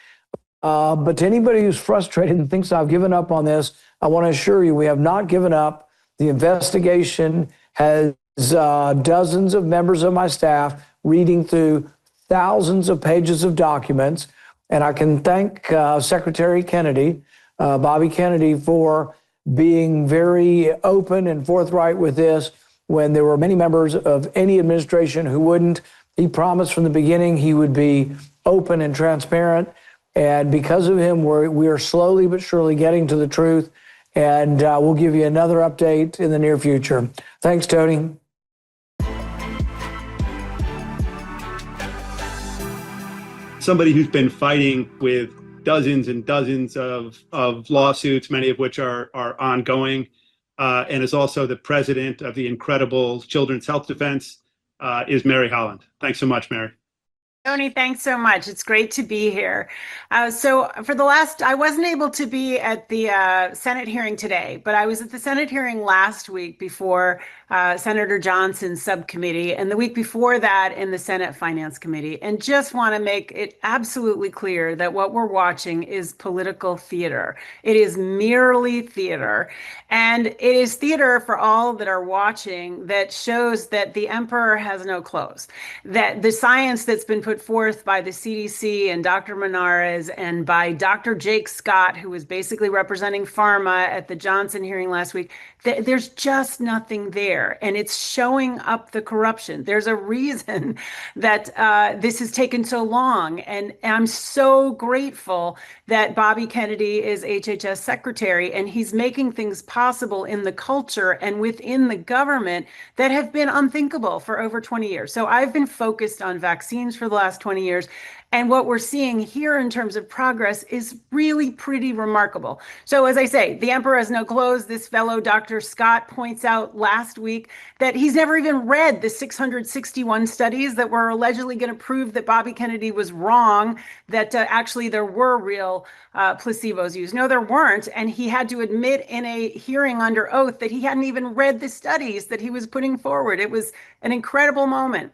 But to anybody who's frustrated and thinks I've given up on this, I want to assure you we have not given up. The investigation has dozens of members of my staff reading through thousands of pages of documents. And I can thank Secretary Kennedy, Bobby Kennedy, for being very open and forthright with this when there were many members of any administration who wouldn't. He promised from the beginning he would be open and transparent. And because of him, we are slowly but surely getting to the truth. And we'll give you another update in the near future. Thanks, Tony. Somebody who's been fighting with dozens and dozens of lawsuits, many of which are ongoing, and is also the president of the incredible Children's Health Defense, is Mary Holland. Thanks so much, Mary. Tony, thanks so much. It's great to be here. So for I wasn't able to be at the Senate hearing today, but I was at the Senate hearing last week before Senator Johnson's subcommittee, and the week before that in the Senate Finance Committee, and just want to make it absolutely clear that what we're watching is political theater. It is merely theater, and it is theater for all that are watching that shows that the emperor has no clothes, that the science that's been put forth by the CDC and Dr. Menares and by Dr. Jake Scott, who was basically representing pharma at the Johnson hearing last week, there's just nothing there. And it's showing up the corruption. There's a reason that this has taken so long. And I'm so grateful that Bobby Kennedy is HHS secretary, and he's making things possible in the culture and within the government that have been unthinkable for over 20 years. So I've been focused on vaccines for the last 20 years. And what we're seeing here in terms of progress is really pretty remarkable. So as I say, the emperor has no clothes. This fellow, Dr. Scott, points out last week that he's never even read the 661 studies that were allegedly going to prove that Bobby Kennedy was wrong, that actually there were real placebos used. No, there weren't. And he had to admit in a hearing under oath that he hadn't even read the studies that he was putting forward. It was an incredible moment.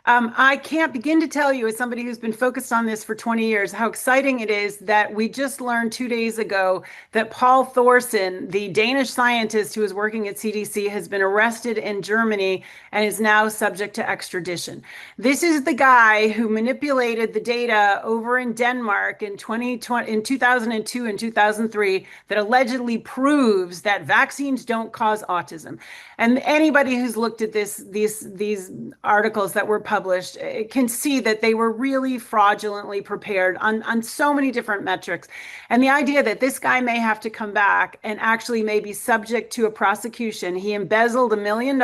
I can't begin to tell you, as somebody who's been focused on this for 20 years, how exciting it is that we just learned 2 days ago that Paul Thorsen, the Danish scientist who is working at CDC, has been arrested in Germany and is now subject to extradition. This is the guy who manipulated the data over in Denmark in 2002 and 2003 that allegedly proves that vaccines don't cause autism. And anybody who's looked at these articles that were published can see that they were really fraudulently prepared on so many different metrics. And the idea that this guy may have to come back and actually may be subject to a prosecution. He embezzled $1 million.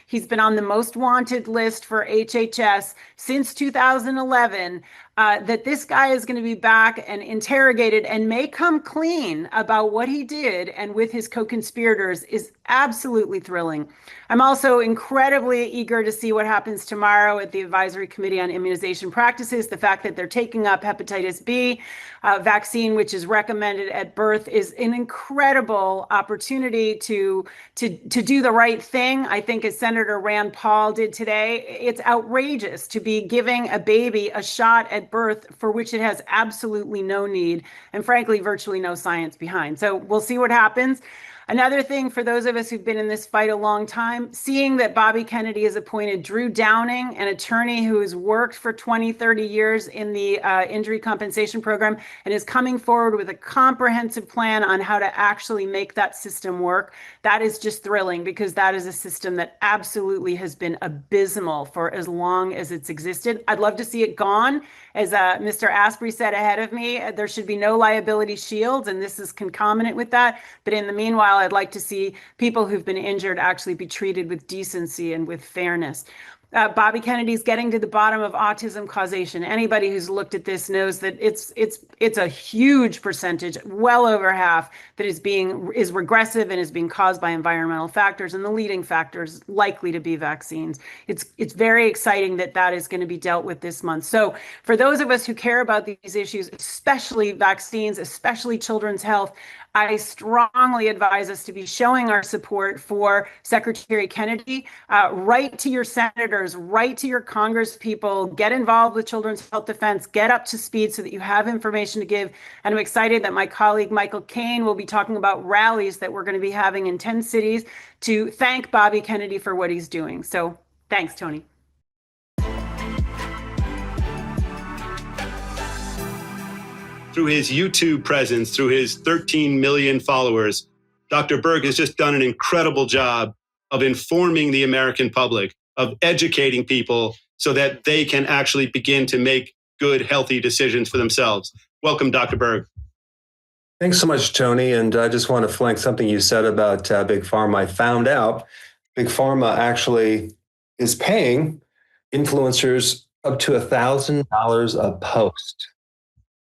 He's been on the most wanted list for HHS since 2011. that this guy is going to be back and interrogated and may come clean about what he did and with his co-conspirators is absolutely thrilling. I'm also incredibly eager to see what happens tomorrow at the Advisory Committee on Immunization Practices. The fact that they're taking up hepatitis B vaccine, which is recommended at birth, is an incredible opportunity to do the right thing. I think as Senator Rand Paul did today, it's outrageous to be giving a baby a shot at birth for which it has absolutely no need and frankly, virtually no science behind. So we'll see what happens. Another thing for those of us who've been in this fight a long time, seeing that Bobby Kennedy has appointed Drew Downing, an attorney who has worked for 20, 30 years in the injury compensation program and is coming forward with a comprehensive plan on how to actually make that system work. That is just thrilling because that is a system that absolutely has been abysmal for as long as it's existed. I'd love to see it gone. As Mr. Asprey said ahead of me, there should be no liability shields, and this is concomitant with that. But in the meanwhile, I'd like to see people who've been injured actually be treated with decency and with fairness. Bobby Kennedy's getting to the bottom of autism causation. Anybody who's looked at this knows that it's a huge percentage, well over half, that is regressive and is being caused by environmental factors, and the leading factors likely to be vaccines. It's very exciting that that is going to be dealt with this month. So for those of us who care about these issues, especially vaccines, especially children's health, I strongly advise us to be showing our support for Secretary Kennedy. Write to your senators, write to your Congress people, get involved with Children's Health Defense, get up to speed so that you have information to give. And I'm excited that my colleague Michael Caine will be talking about rallies that we're going to be having in 10 cities to thank Bobby Kennedy for what he's doing. So thanks, Tony. Through his YouTube presence, through his 13 million followers, Dr. Berg has just done an incredible job of informing the American public, of educating people so that they can actually begin to make good, healthy decisions for themselves. Welcome, Dr. Berg. Thanks so much, Tony. And I just want to flank something you said about Big Pharma. I found out Big Pharma actually is paying influencers up to $1,000 a post.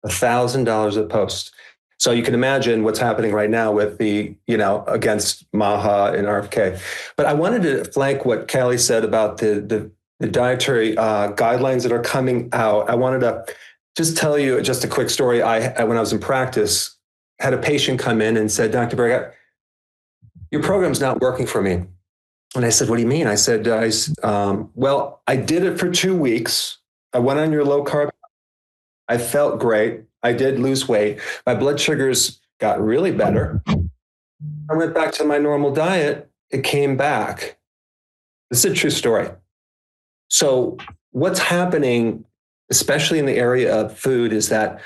$1,000 a post. So you can imagine what's happening right now with the, against MAHA and RFK. But I wanted to flank what Callie said about the dietary guidelines that are coming out. I wanted to just tell you just a quick story. When I was in practice, had a patient come in and said, Dr. Berg, your program's not working for me. And I said, what do you mean? I said, well, I did it for 2 weeks. I went on your low carb. I felt great. I did lose weight. My blood sugars got really better. I went back to my normal diet. It came back. This is a true story. So what's happening, especially in the area of food, is that,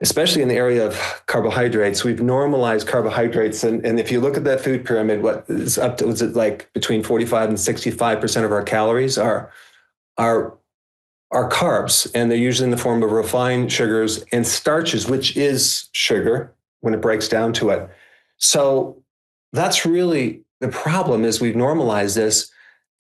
especially in the area of carbohydrates, we've normalized carbohydrates. And if you look at that food pyramid, what is up to, was it like between 45 and 65% of our calories are carbs, and they're usually in the form of refined sugars and starches, which is sugar when it breaks down to it. So that's really the problem, is we've normalized this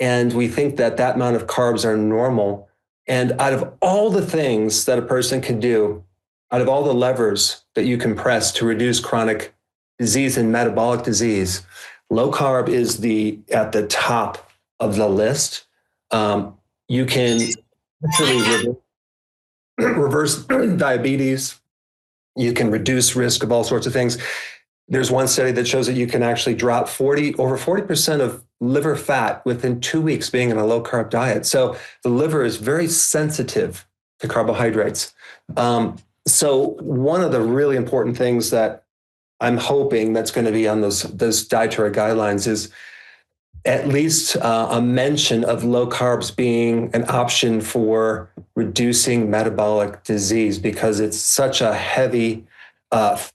and we think that that amount of carbs are normal. And out of all the things that a person can do, out of all the levers that you can press to reduce chronic disease and metabolic disease, low carb is at the top of the list. You can actually reverse diabetes. You can reduce risk of all sorts of things. There's one study that shows that you can actually drop over 40% of liver fat within 2 weeks being in a low carb diet. So the liver is very sensitive to carbohydrates. So one of the really important things that I'm hoping that's going to be on those dietary guidelines is at least a mention of low carbs being an option for reducing metabolic disease, because it's such a heavy,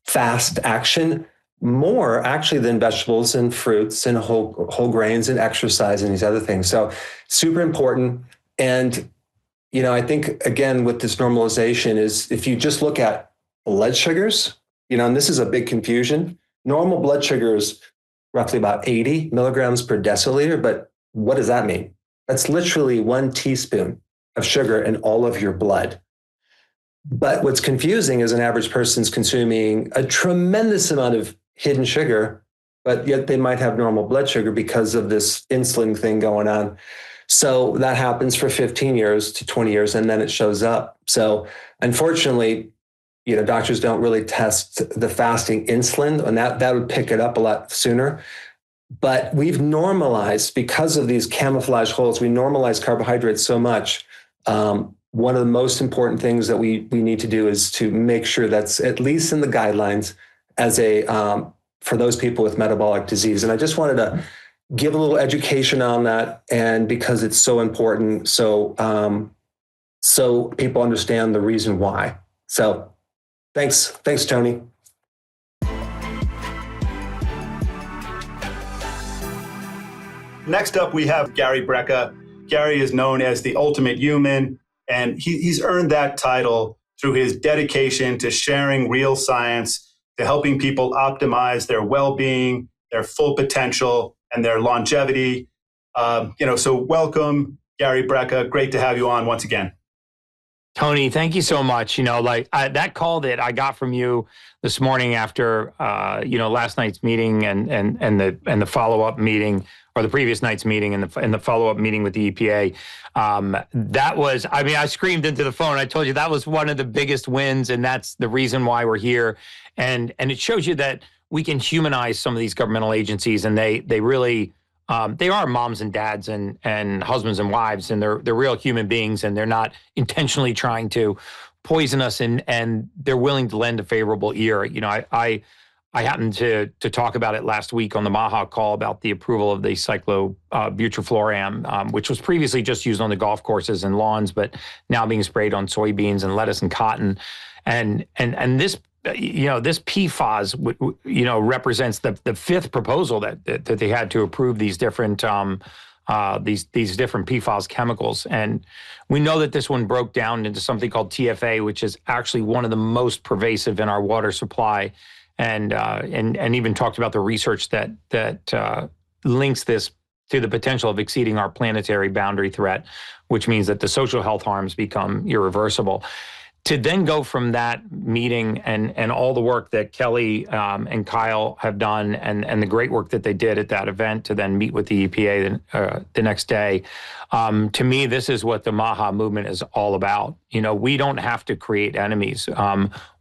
fast action, more actually than vegetables and fruits and whole grains and exercise and these other things. So super important. And, I think, again, with this normalization is if you just look at blood sugars, and this is a big confusion, normal blood sugars, roughly about 80 milligrams per deciliter. But what does that mean? That's literally 1 teaspoon of sugar in all of your blood. But what's confusing is an average person's consuming a tremendous amount of hidden sugar, but yet they might have normal blood sugar because of this insulin thing going on. So that happens for 15 years to 20 years, and then it shows up. So unfortunately, doctors don't really test the fasting insulin, and that would pick it up a lot sooner. But we've normalized, because of these camouflage holes, we normalize carbohydrates so much. One of the most important things that we need to do is to make sure that's at least in the guidelines as for those people with metabolic disease. And I just wanted to give a little education on that, and because it's so important, so people understand the reason why. So thanks, Tony. Next up, we have Gary Brecka. Gary is known as the ultimate human, and he's earned that title through his dedication to sharing real science, to helping people optimize their well-being, their full potential, and their longevity. So welcome, Gary Brecka. Great to have you on once again. Tony, thank you so much. That call that I got from you this morning after last night's meeting and the follow-up meeting, or the previous night's meeting and the follow-up meeting with the EPA. That was, I screamed into the phone. I told you that was one of the biggest wins, and that's the reason why we're here. And it shows you that we can humanize some of these governmental agencies, and they really they are moms and dads and husbands and wives, and they're real human beings, and they're not intentionally trying to poison us, and they're willing to lend a favorable ear. I happened to talk about it last week on the MAHA call about the approval of the cyclobutyfluoram, which was previously just used on the golf courses and lawns, but now being sprayed on soybeans and lettuce and cotton, and this. This PFAS, represents the fifth proposal that they had to approve these different these different PFAS chemicals, and we know that this one broke down into something called TFA, which is actually one of the most pervasive in our water supply, and even talked about the research that links this to the potential of exceeding our planetary boundary threat, which means that the social health harms become irreversible. To then go from that meeting and all the work that Kelly and Kyle have done and the great work that they did at that event to then meet with the EPA the next day, to me, this is what the MAHA movement is all about. We don't have to create enemies.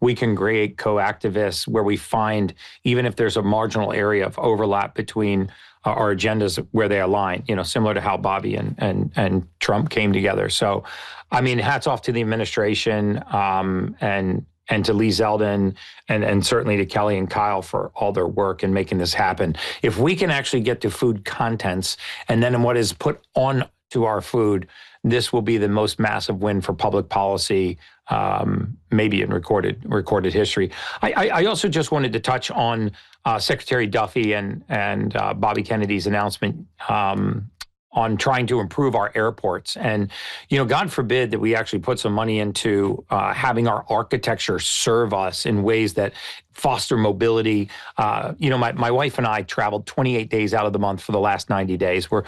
We can create co-activists where we find, even if there's a marginal area of overlap between our agendas where they align, similar to how Bobby and Trump came together. So, hats off to the administration and to Lee Zeldin and certainly to Kelly and Kyle for all their work in making this happen. If we can actually get to food contents and then what is put on to our food, this will be the most massive win for public policy, maybe in recorded history. I also just wanted to touch on Secretary Duffy and Bobby Kennedy's announcement on trying to improve our airports. And, God forbid that we actually put some money into having our architecture serve us in ways that foster mobility. My wife and I traveled 28 days out of the month for the last 90 days. We're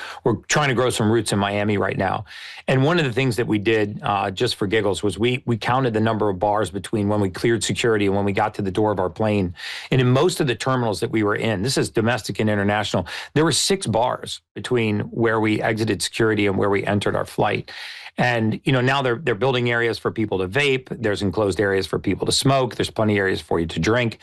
trying to grow some roots in Miami right now. And one of the things that we did just for giggles was we counted the number of bars between when we cleared security and when we got to the door of our plane. And in most of the terminals that we were in, this is domestic and international, there were 6 bars between where we exited security and where we entered our flight. And, now they're building areas for people to vape. There's enclosed areas for people to smoke. There's plenty of areas for you to drink.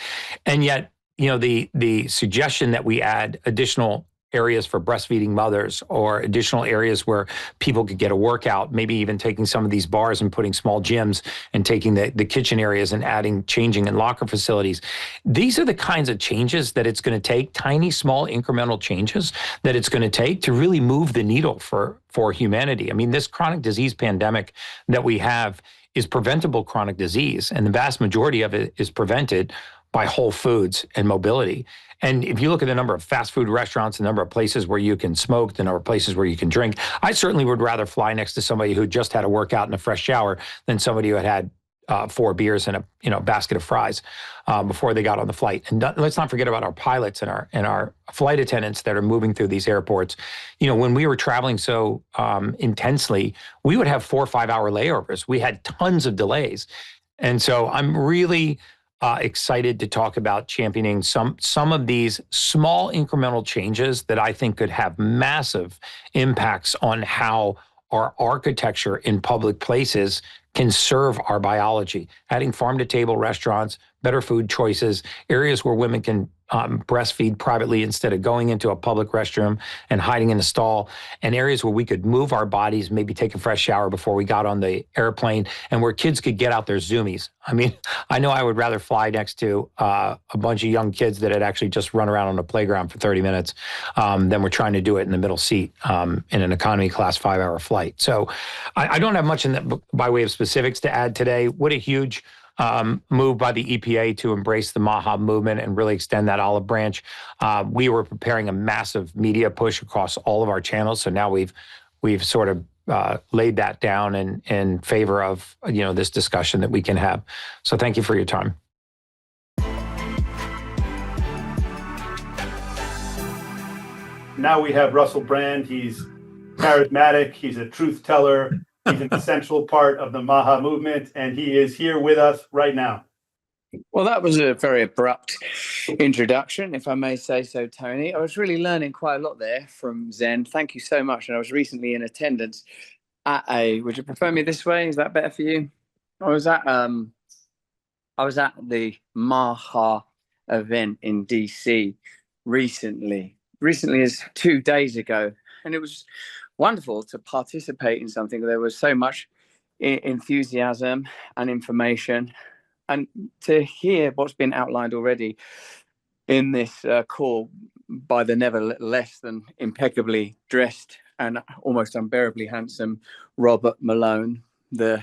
And yet, the suggestion that we add additional areas for breastfeeding mothers or additional areas where people could get a workout, maybe even taking some of these bars and putting small gyms and taking the kitchen areas and adding changing and locker facilities. These are the kinds of changes that it's going to take, tiny, small, incremental changes that it's going to take to really move the needle for humanity. This chronic disease pandemic that we have is preventable chronic disease, and the vast majority of it is prevented by whole foods and mobility. And if you look at the number of fast food restaurants, the number of places where you can smoke, the number of places where you can drink, I certainly would rather fly next to somebody who just had a workout and a fresh shower than somebody who had 4 beers and a basket of fries before they got on the flight. And let's not forget about our pilots and our flight attendants that are moving through these airports. When we were traveling so intensely, we would have 4 or 5 hour layovers. We had tons of delays. And so I'm really excited to talk about championing some of these small incremental changes that I think could have massive impacts on how our architecture in public places can serve our biology. Adding farm-to-table restaurants, better food choices, areas where women can breastfeed privately instead of going into a public restroom and hiding in the stall, and areas where we could move our bodies, maybe take a fresh shower before we got on the airplane, and where kids could get out their Zoomies. I mean, I know I would rather fly next to a bunch of young kids that had actually just run around on the playground for 30 minutes than we're trying to do it in the middle seat in an economy class 5-hour flight. So I don't have much in that by way of specifics to add today. What a huge move by the EPA to embrace the MAHA movement and really extend that olive branch. We were preparing a massive media push across all of our channels, so now we've sort of laid that down in favor of this discussion that we can have. So thank you for your time. Now we have Russell Brand. He's charismatic. He's a truth teller. He's an essential part of the MAHA movement, and he is here with us right now. Well, that was a very abrupt introduction, if I may say so, Tony. I was really learning quite a lot there from Zen. Thank you so much. And I was recently in attendance at would you prefer me this way? Is that better for you? I was at the MAHA event in DC recently as 2 days ago. And it was wonderful to participate in something. There was so much enthusiasm and information, and to hear what's been outlined already in this call by the never less than impeccably dressed and almost unbearably handsome Robert Malone, the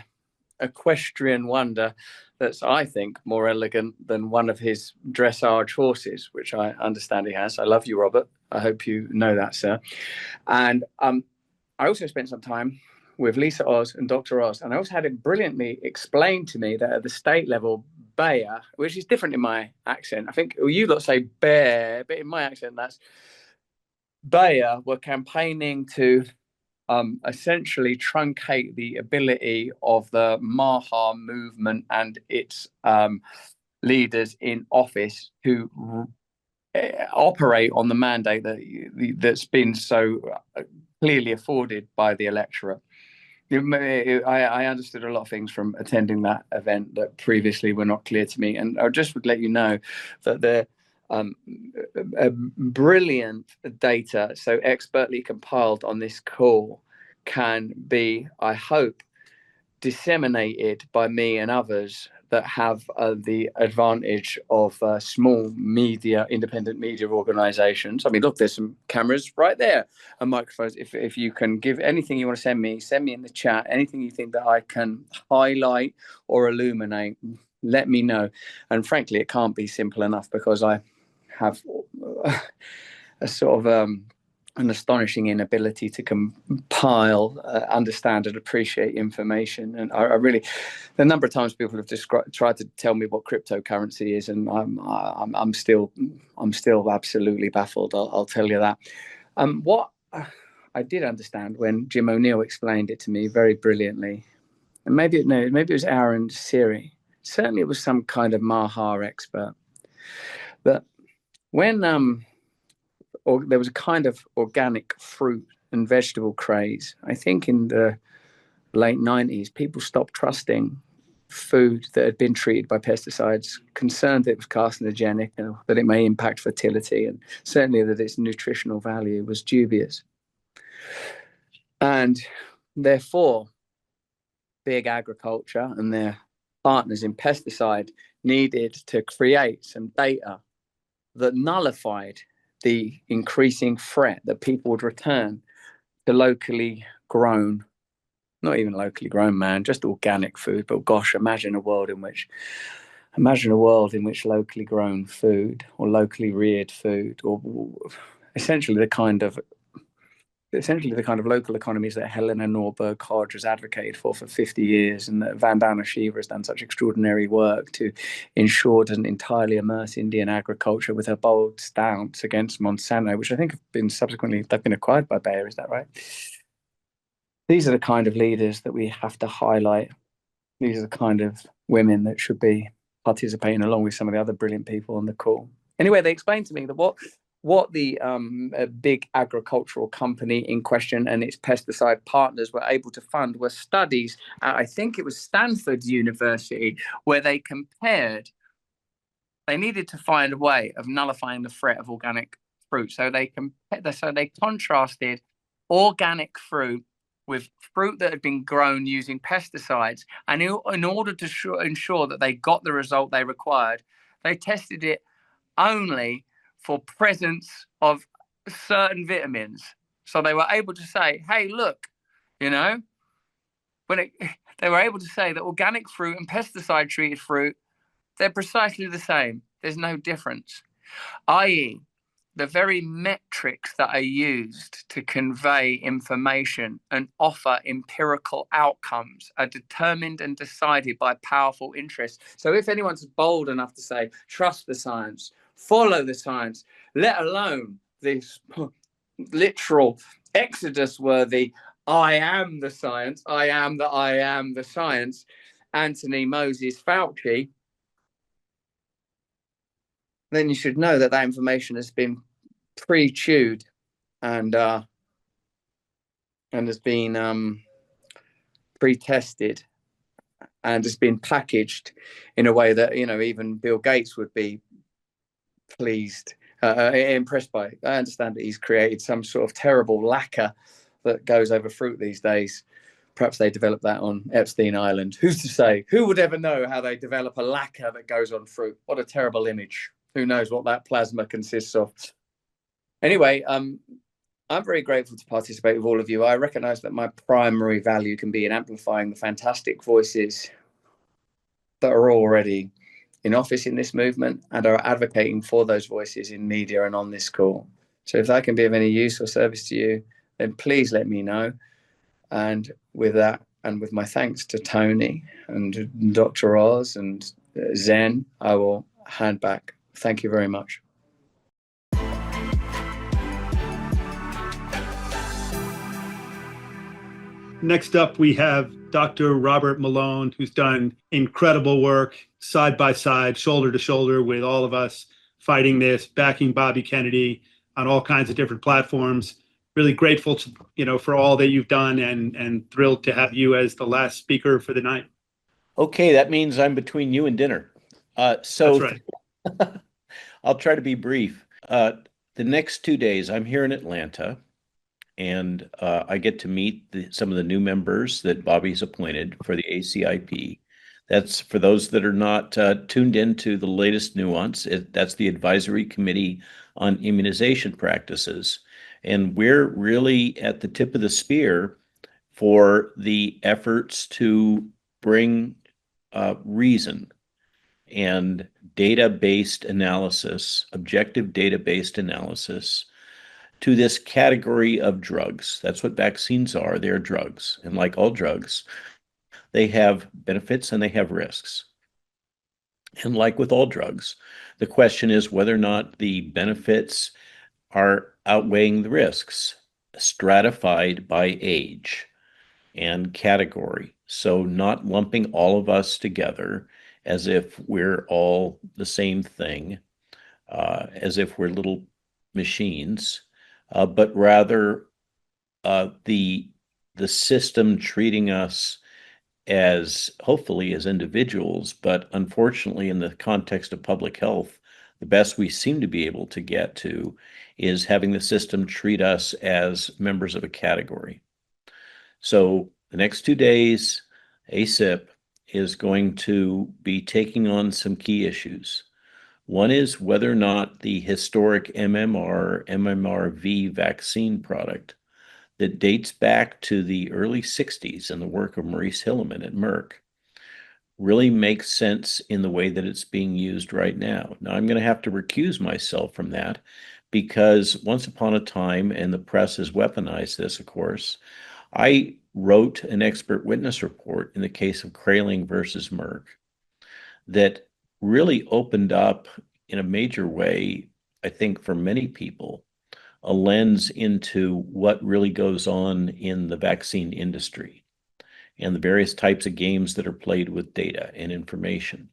equestrian wonder that's, I think, more elegant than one of his dressage horses, which I understand he has. I love you, Robert. I hope you know that, sir. And I also spent some time with Lisa Oz and Dr. Oz, and I also had it brilliantly explained to me that at the state level, Bayer, which is different in my accent, I think you lot say bear, but in my accent, that's Bayer were campaigning to essentially truncate the ability of the MAHA movement and its leaders in office to operate on the mandate that's been so clearly afforded by the electorate. I understood a lot of things from attending that event that previously were not clear to me, and I just would let you know that the brilliant data, so expertly compiled on this call, can be, I hope, disseminated by me and others that have the advantage of small media, independent media organizations. I mean, look, there's some cameras right there and microphones. If you can give anything you want to send me in the chat, anything you think that I can highlight or illuminate, let me know. And frankly, it can't be simple enough because I have a sort of an astonishing inability to compile, understand and appreciate information. And I really, the number of times people have tried to tell me what cryptocurrency is, and I'm still absolutely baffled. I'll tell you that. What I did understand when Jim O'Neill explained it to me very brilliantly, and maybe it was Aaron Siri. Certainly, it was some kind of MAHA expert. But when there was a kind of organic fruit and vegetable craze, I think in the late 90s, people stopped trusting food that had been treated by pesticides, concerned that it was carcinogenic, and that it may impact fertility, and certainly that its nutritional value was dubious. And therefore, big agriculture and their partners in pesticide needed to create some data that nullified the increasing threat that people would return to locally grown, not even locally grown, man, just organic food. But gosh, imagine a world in which locally grown food or locally reared food, or essentially the kind of local economies that Helena Norberg Hodge has advocated for 50 years, and that Vandana Shiva has done such extraordinary work to ensure doesn't entirely immerse Indian agriculture with her bold stance against Monsanto, which I think they've been acquired by Bayer, is that right? These are the kind of leaders that we have to highlight These are the kind of women that should be participating along with some of the other brilliant people on the call. Anyway, they explained to me that what the big agricultural company in question and its pesticide partners were able to fund were studies at, I think it was Stanford University, where they needed to find a way of nullifying the threat of organic fruit. So they contrasted organic fruit with fruit that had been grown using pesticides. And in order to ensure that they got the result they required, they tested it only for presence of certain vitamins. So they were able to say, hey, look, they were able to say that organic fruit and pesticide treated fruit, they're precisely the same. There's no difference. I.e., the very metrics that are used to convey information and offer empirical outcomes are determined and decided by powerful interests. So if anyone's bold enough to say, trust the science, follow the science, let alone this literal Exodus-worthy, I am the science, I am the science, Anthony Moses Fauci, then you should know that information has been pre-chewed and has been pre-tested and has been packaged in a way that even Bill Gates would be pleased, impressed by. I understand that he's created some sort of terrible lacquer that goes over fruit these days. Perhaps they developed that on Epstein Island. Who's to say? Who would ever know how they develop a lacquer that goes on fruit? What a terrible image. Who knows what that plasma consists of? Anyway, I'm very grateful to participate with all of you. I recognize that my primary value can be in amplifying the fantastic voices that are already in office in this movement and are advocating for those voices in media and on this call. So if that can be of any use or service to you, then please let me know. And with that, and with my thanks to Tony and Dr. Oz and Zen, I will hand back. Thank you very much. Next up, we have Dr. Robert Malone, who's done incredible work side by side, shoulder to shoulder with all of us fighting this, backing Bobby Kennedy on all kinds of different platforms. Really grateful to, for all that you've done and thrilled to have you as the last speaker for the night. Okay, that means I'm between you and dinner. That's right. I'll try to be brief. The next 2 days, I'm here in Atlanta, and I get to meet some of the new members that Bobby's appointed for the ACIP. That's for those that are not tuned into the latest nuance. That's the Advisory Committee on Immunization Practices. And we're really at the tip of the spear for the efforts to bring reason and data-based analysis, objective data-based analysis to this category of drugs. That's what vaccines are. They're drugs. And like all drugs, they have benefits and they have risks. And like with all drugs, the question is whether or not the benefits are outweighing the risks, stratified by age and category. So not lumping all of us together as if we're all the same thing, as if we're little machines, but rather the system treating us as hopefully as individuals, but unfortunately in the context of public health, the best we seem to be able to get to is having the system treat us as members of a category. So the next 2 days, ACIP is going to be taking on some key issues. One is whether or not the historic MMR-V vaccine product that dates back to the early 60s and the work of Maurice Hilleman at Merck really makes sense in the way that it's being used right now. Now, I'm going to have to recuse myself from that because once upon a time, and the press has weaponized this, of course, I wrote an expert witness report in the case of Kraling versus Merck that really opened up in a major way, I think for many people, a lens into what really goes on in the vaccine industry. and the various types of games that are played with data and information.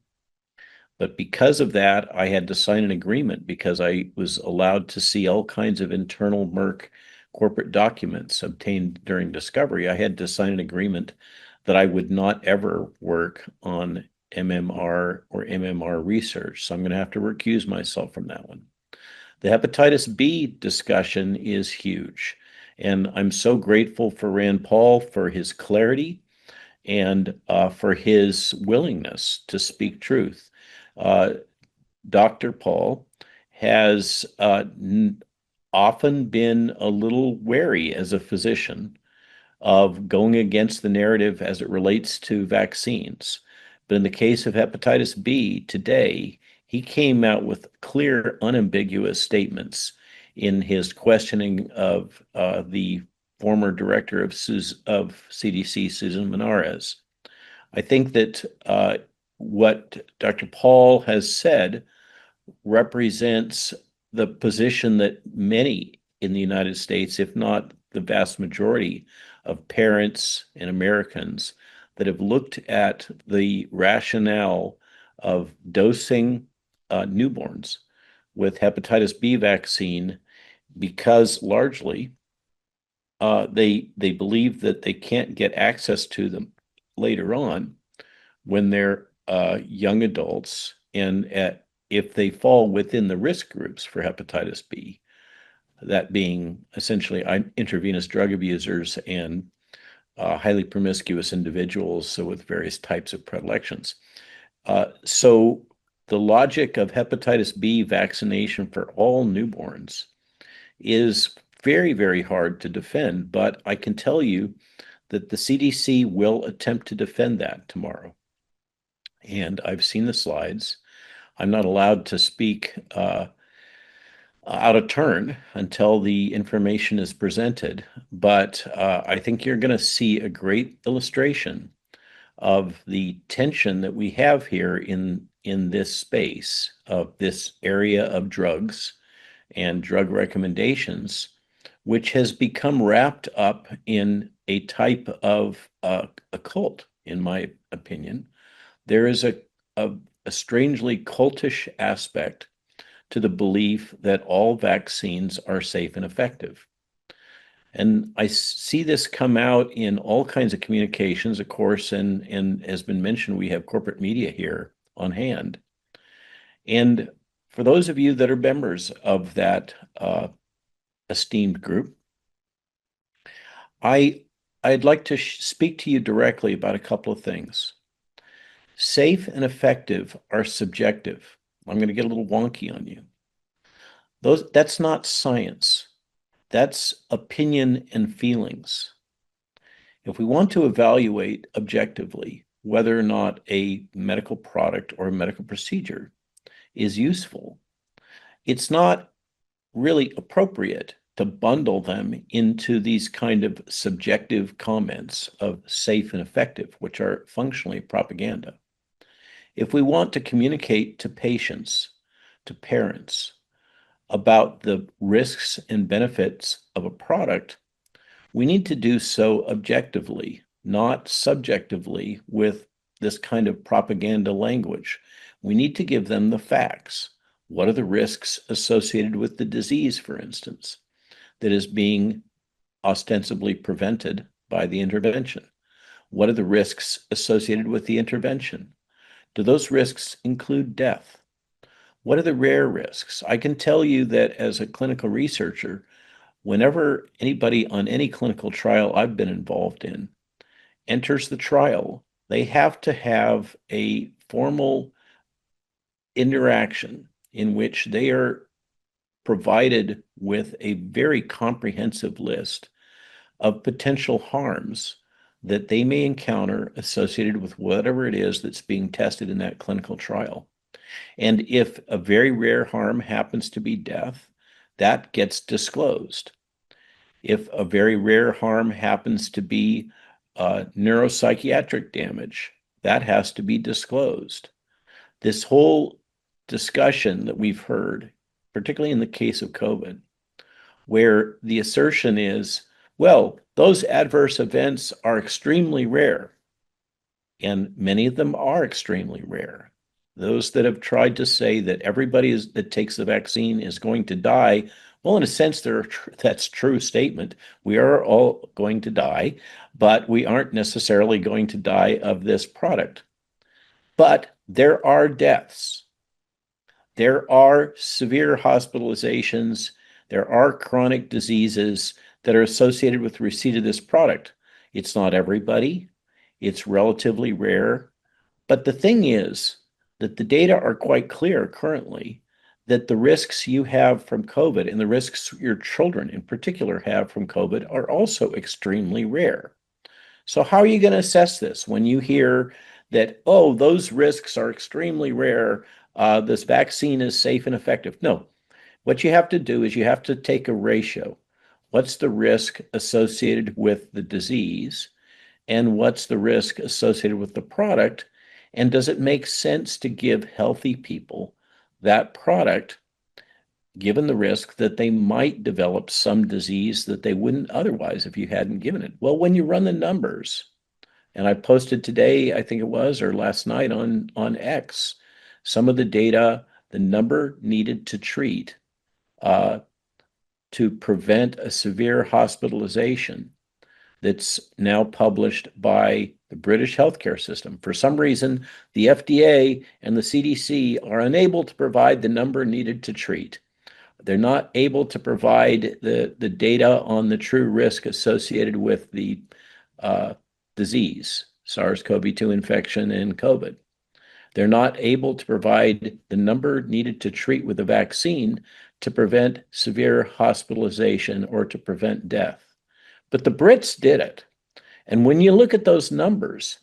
But because of that, I had to sign an agreement because I was allowed to see all kinds of internal Merck corporate documents obtained during discovery. I had to sign an agreement that I would not ever work on MMR or MMR research. So I'm going to have to recuse myself from that one. The hepatitis B discussion is huge. And I'm so grateful for Rand Paul for his clarity and for his willingness to speak truth. Dr. Paul has often been a little wary as a physician of going against the narrative as it relates to vaccines. But in the case of hepatitis B today, he came out with clear, unambiguous statements in his questioning of the former director of CDC, Susan Menares. I think that what Dr. Paul has said represents the position that many in the United States, if not the vast majority of parents and Americans that have looked at the rationale of dosing newborns with hepatitis B vaccine, because largely they believe that they can't get access to them later on when they're young adults, and if they fall within the risk groups for hepatitis B, that being essentially intravenous drug abusers and highly promiscuous individuals, so with various types of predilections. So the logic of hepatitis B vaccination for all newborns is very, very hard to defend, but I can tell you that the CDC will attempt to defend that tomorrow. And I've seen the slides. I'm not allowed to speak out of turn until the information is presented, but I think you're going to see a great illustration of the tension that we have here in this space of this area of drugs and drug recommendations, which has become wrapped up in a type of a cult, in my opinion. There is a strangely cultish aspect to the belief that all vaccines are safe and effective. And I see this come out in all kinds of communications, of course, and has been mentioned, we have corporate media here on hand. And for those of you that are members of that esteemed group, I'd like to speak to you directly about a couple of things. Safe and effective are subjective. I'm going to get a little wonky on you. That's not science. That's opinion and feelings. If we want to evaluate objectively whether or not a medical product or a medical procedure is useful, it's not really appropriate to bundle them into these kind of subjective comments of safe and effective, which are functionally propaganda. If we want to communicate to patients, to parents, about the risks and benefits of a product, we need to do so objectively, not subjectively with this kind of propaganda language. We need to give them the facts. What are the risks associated with the disease, for instance, that is being ostensibly prevented by the intervention? What are the risks associated with the intervention? Do those risks include death? What are the rare risks? I can tell you that as a clinical researcher, whenever anybody on any clinical trial I've been involved in enters the trial, they have to have a formal interaction in which they are provided with a very comprehensive list of potential harms that they may encounter associated with whatever it is that's being tested in that clinical trial. And if a very rare harm happens to be death, that gets disclosed. If a very rare harm happens to be neuropsychiatric damage, that has to be disclosed. This whole discussion that we've heard, particularly in the case of COVID, where the assertion is Well, those adverse events are extremely rare, and many of them are extremely rare. Those that have tried to say that everybody that takes the vaccine is going to die, well, in a sense, that's true statement. We are all going to die, but we aren't necessarily going to die of this product. But there are deaths. There are severe hospitalizations. There are chronic diseases that are associated with the receipt of this product. It's not everybody. It's relatively rare. But the thing is that the data are quite clear currently that the risks you have from COVID and the risks your children in particular have from COVID are also extremely rare. So how are you going to assess this when you hear that, oh, those risks are extremely rare, this vaccine is safe and effective? No, what you have to do is you have to take a ratio. What's the risk associated with the disease? And what's the risk associated with the product? And does it make sense to give healthy people that product, given the risk that they might develop some disease that they wouldn't otherwise if you hadn't given it? Well, when you run the numbers, and I posted today, I think it was, or last night on X, some of the data, the number needed to treat to prevent a severe hospitalization that's now published by the British healthcare system. For some reason, the FDA and the CDC are unable to provide the number needed to treat. They're not able to provide the data on the true risk associated with the disease, SARS-CoV-2 infection and COVID. They're not able to provide the number needed to treat with a vaccine to prevent severe hospitalization or to prevent death. But the Brits did it. And when you look at those numbers,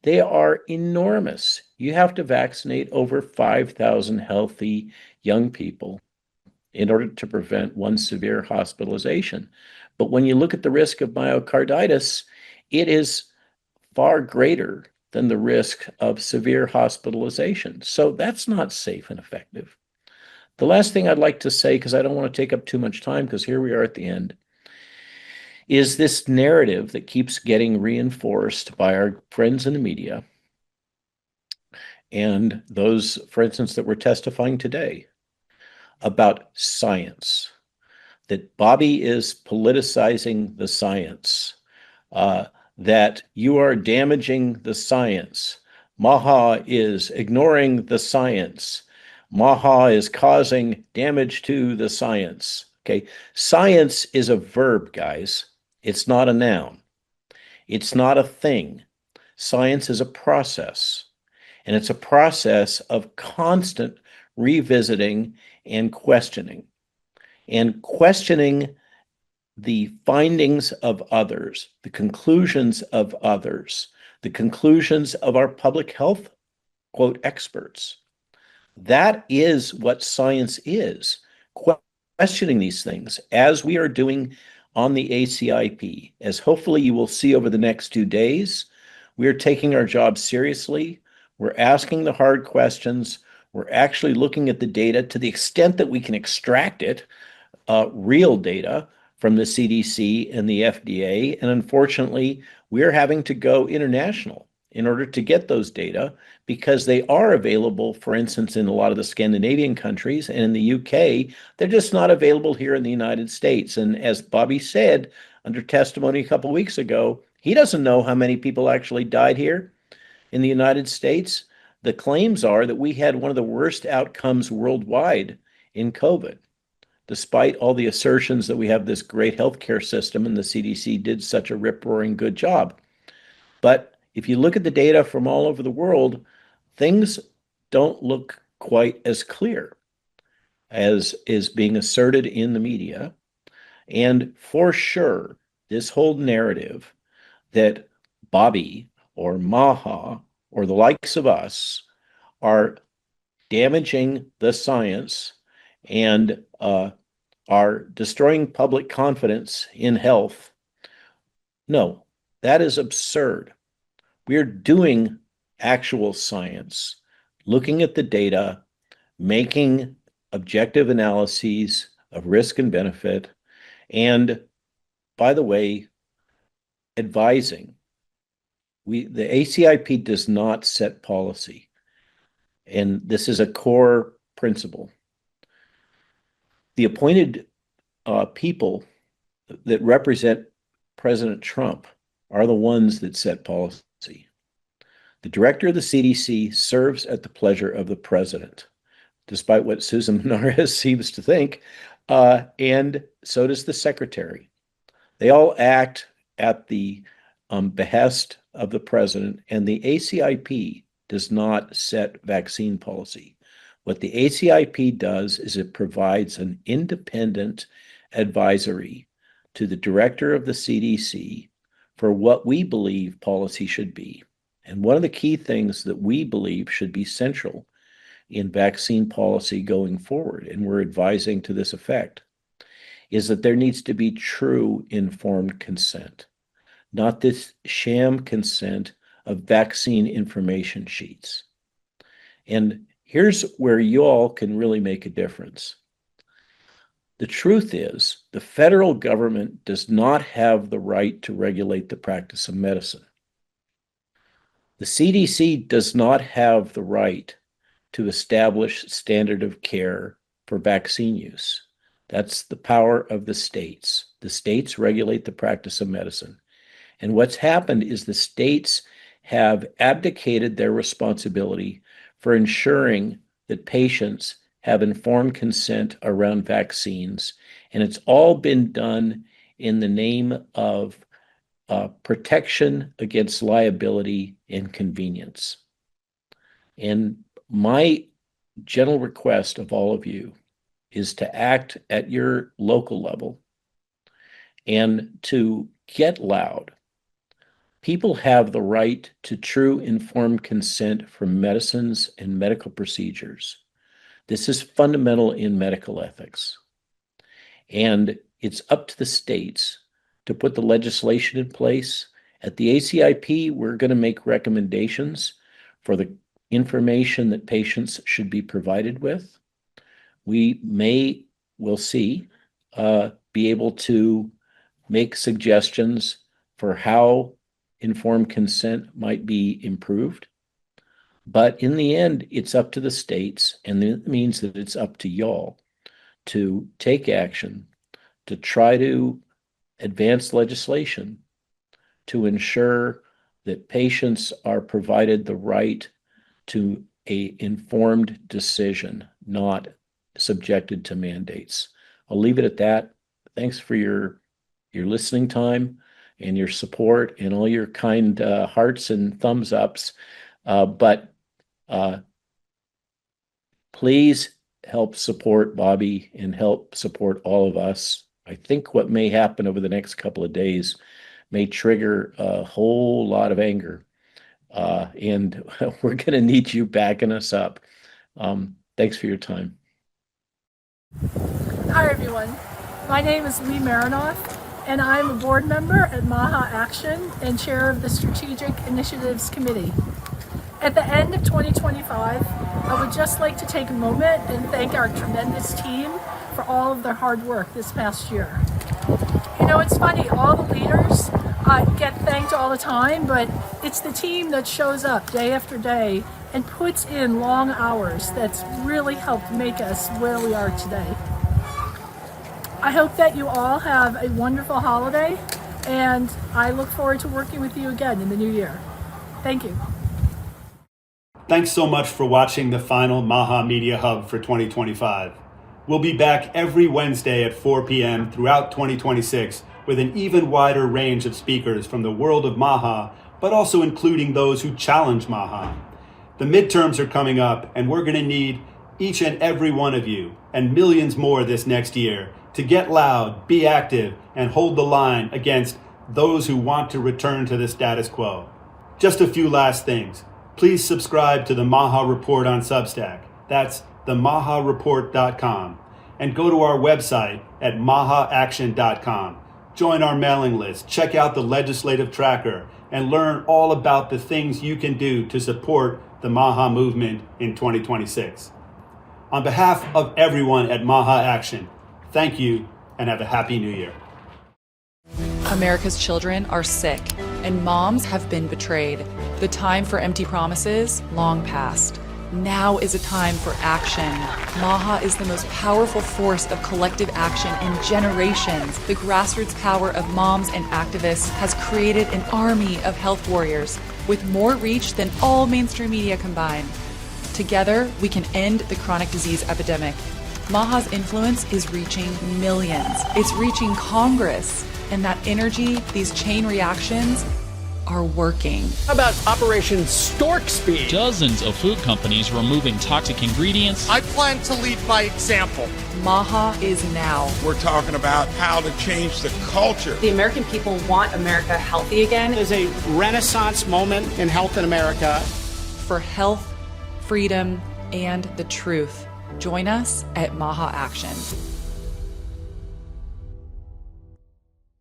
they are enormous. You have to vaccinate over 5,000 healthy young people in order to prevent one severe hospitalization. But when you look at the risk of myocarditis, it is far greater than the risk of severe hospitalization. So that's not safe and effective. The last thing I'd like to say, because I don't want to take up too much time, because here we are at the end, is this narrative that keeps getting reinforced by our friends in the media and those, for instance, that were testifying today about science, that Bobby is politicizing the science, that you are damaging the science. MAHA is ignoring the science. MAHA is causing damage to the science. Okay, science is a verb, guys. It's not a noun. It's not a thing. Science is a process, and it's a process of constant revisiting and questioning the findings of others, the conclusions of others, the conclusions of our public health, quote, experts. That is what science is, questioning these things, as we are doing on the ACIP. As hopefully you will see over the next 2 days, we are taking our job seriously. We're asking the hard questions. We're actually looking at the data to the extent that we can extract it, real data from the CDC and the FDA. And unfortunately, we're having to go international in order to get those data, because they are available, for instance, in a lot of the Scandinavian countries and in the UK. They're just not available here in the United States. And as Bobby said under testimony a couple of weeks ago, he doesn't know how many people actually died here in the United States. The claims are that we had one of the worst outcomes worldwide in COVID, despite all the assertions that we have this great healthcare system and the CDC did such a rip-roaring good job. But if you look at the data from all over the world, things don't look quite as clear as is being asserted in the media. And for sure, this whole narrative that Bobby or MAHA or the likes of us are damaging the science and are destroying public confidence in health, no, that is absurd. We're doing actual science, looking at the data, making objective analyses of risk and benefit, and by the way, advising. The ACIP does not set policy, and this is a core principle. The appointed people that represent President Trump are the ones that set policy. The director of the CDC serves at the pleasure of the president, despite what Susan Menarez seems to think, and so does the secretary. They all act at the behest of the president, and the ACIP does not set vaccine policy. What the ACIP does is it provides an independent advisory to the director of the CDC for what we believe policy should be. And one of the key things that we believe should be central in vaccine policy going forward, and we're advising to this effect, is that there needs to be true informed consent, not this sham consent of vaccine information sheets. And here's where you all can really make a difference. The truth is, the federal government does not have the right to regulate the practice of medicine. The CDC does not have the right to establish standard of care for vaccine use. That's the power of the states. The states regulate the practice of medicine. And what's happened is the states have abdicated their responsibility for ensuring that patients have informed consent around vaccines. And it's all been done in the name of protection against liability and convenience. And my gentle request of all of you is to act at your local level and to get loud. People have the right to true informed consent for medicines and medical procedures. This is fundamental in medical ethics. And it's up to the states to put the legislation in place. At the ACIP, we're going to make recommendations for the information that patients should be provided with. We'll see, be able to make suggestions for how informed consent might be improved. But in the end, it's up to the states, and it means that it's up to y'all to take action to try to advance legislation to ensure that patients are provided the right to an informed decision, not subjected to mandates. I'll leave it at that. Thanks for your listening time and your support and all your kind hearts and thumbs ups. But please help support Bobby and help support all of us. I think what may happen over the next couple of days may trigger a whole lot of anger. And we're going to need you backing us up. Thanks for your time. Hi, everyone. My name is Leigh Merinoff, and I'm a board member at MAHA Action and chair of the Strategic Initiatives Committee. At the end of 2025, I would just like to take a moment and thank our tremendous team for all of their hard work this past year. You know, it's funny, all the leaders get thanked all the time, but it's the team that shows up day after day and puts in long hours that's really helped make us where we are today. I hope that you all have a wonderful holiday, and I look forward to working with you again in the new year. Thank you. Thanks so much for watching the final MAHA Media Hub for 2025. We'll be back every Wednesday at 4 p.m. throughout 2026 with an even wider range of speakers from the world of MAHA, but also including those who challenge MAHA. The midterms are coming up, and we're going to need each and every one of you, and millions more this next year, to get loud, be active, and hold the line against those who want to return to the status quo. Just a few last things. Please subscribe to the MAHA Report on Substack. That's themahareport.com. And go to our website at mahaaction.com. Join our mailing list, check out the legislative tracker, and learn all about the things you can do to support the MAHA movement in 2026. On behalf of everyone at MAHA Action, thank you and have a happy new year. America's children are sick, and moms have been betrayed. The time for empty promises, long past. Now is a time for action. MAHA is the most powerful force of collective action in generations. The grassroots power of moms and activists has created an army of health warriors with more reach than all mainstream media combined. Together, we can end the chronic disease epidemic. MAHA's influence is reaching millions. It's reaching Congress. And that energy, these chain reactions, are working. How about Operation Stork Speed? Dozens of food companies removing toxic ingredients. I plan to lead by example. MAHA is now. We're talking about how to change the culture. The American people want America healthy again. There's a renaissance moment in health in America. For health, freedom, and the truth. Join us at MAHA Action.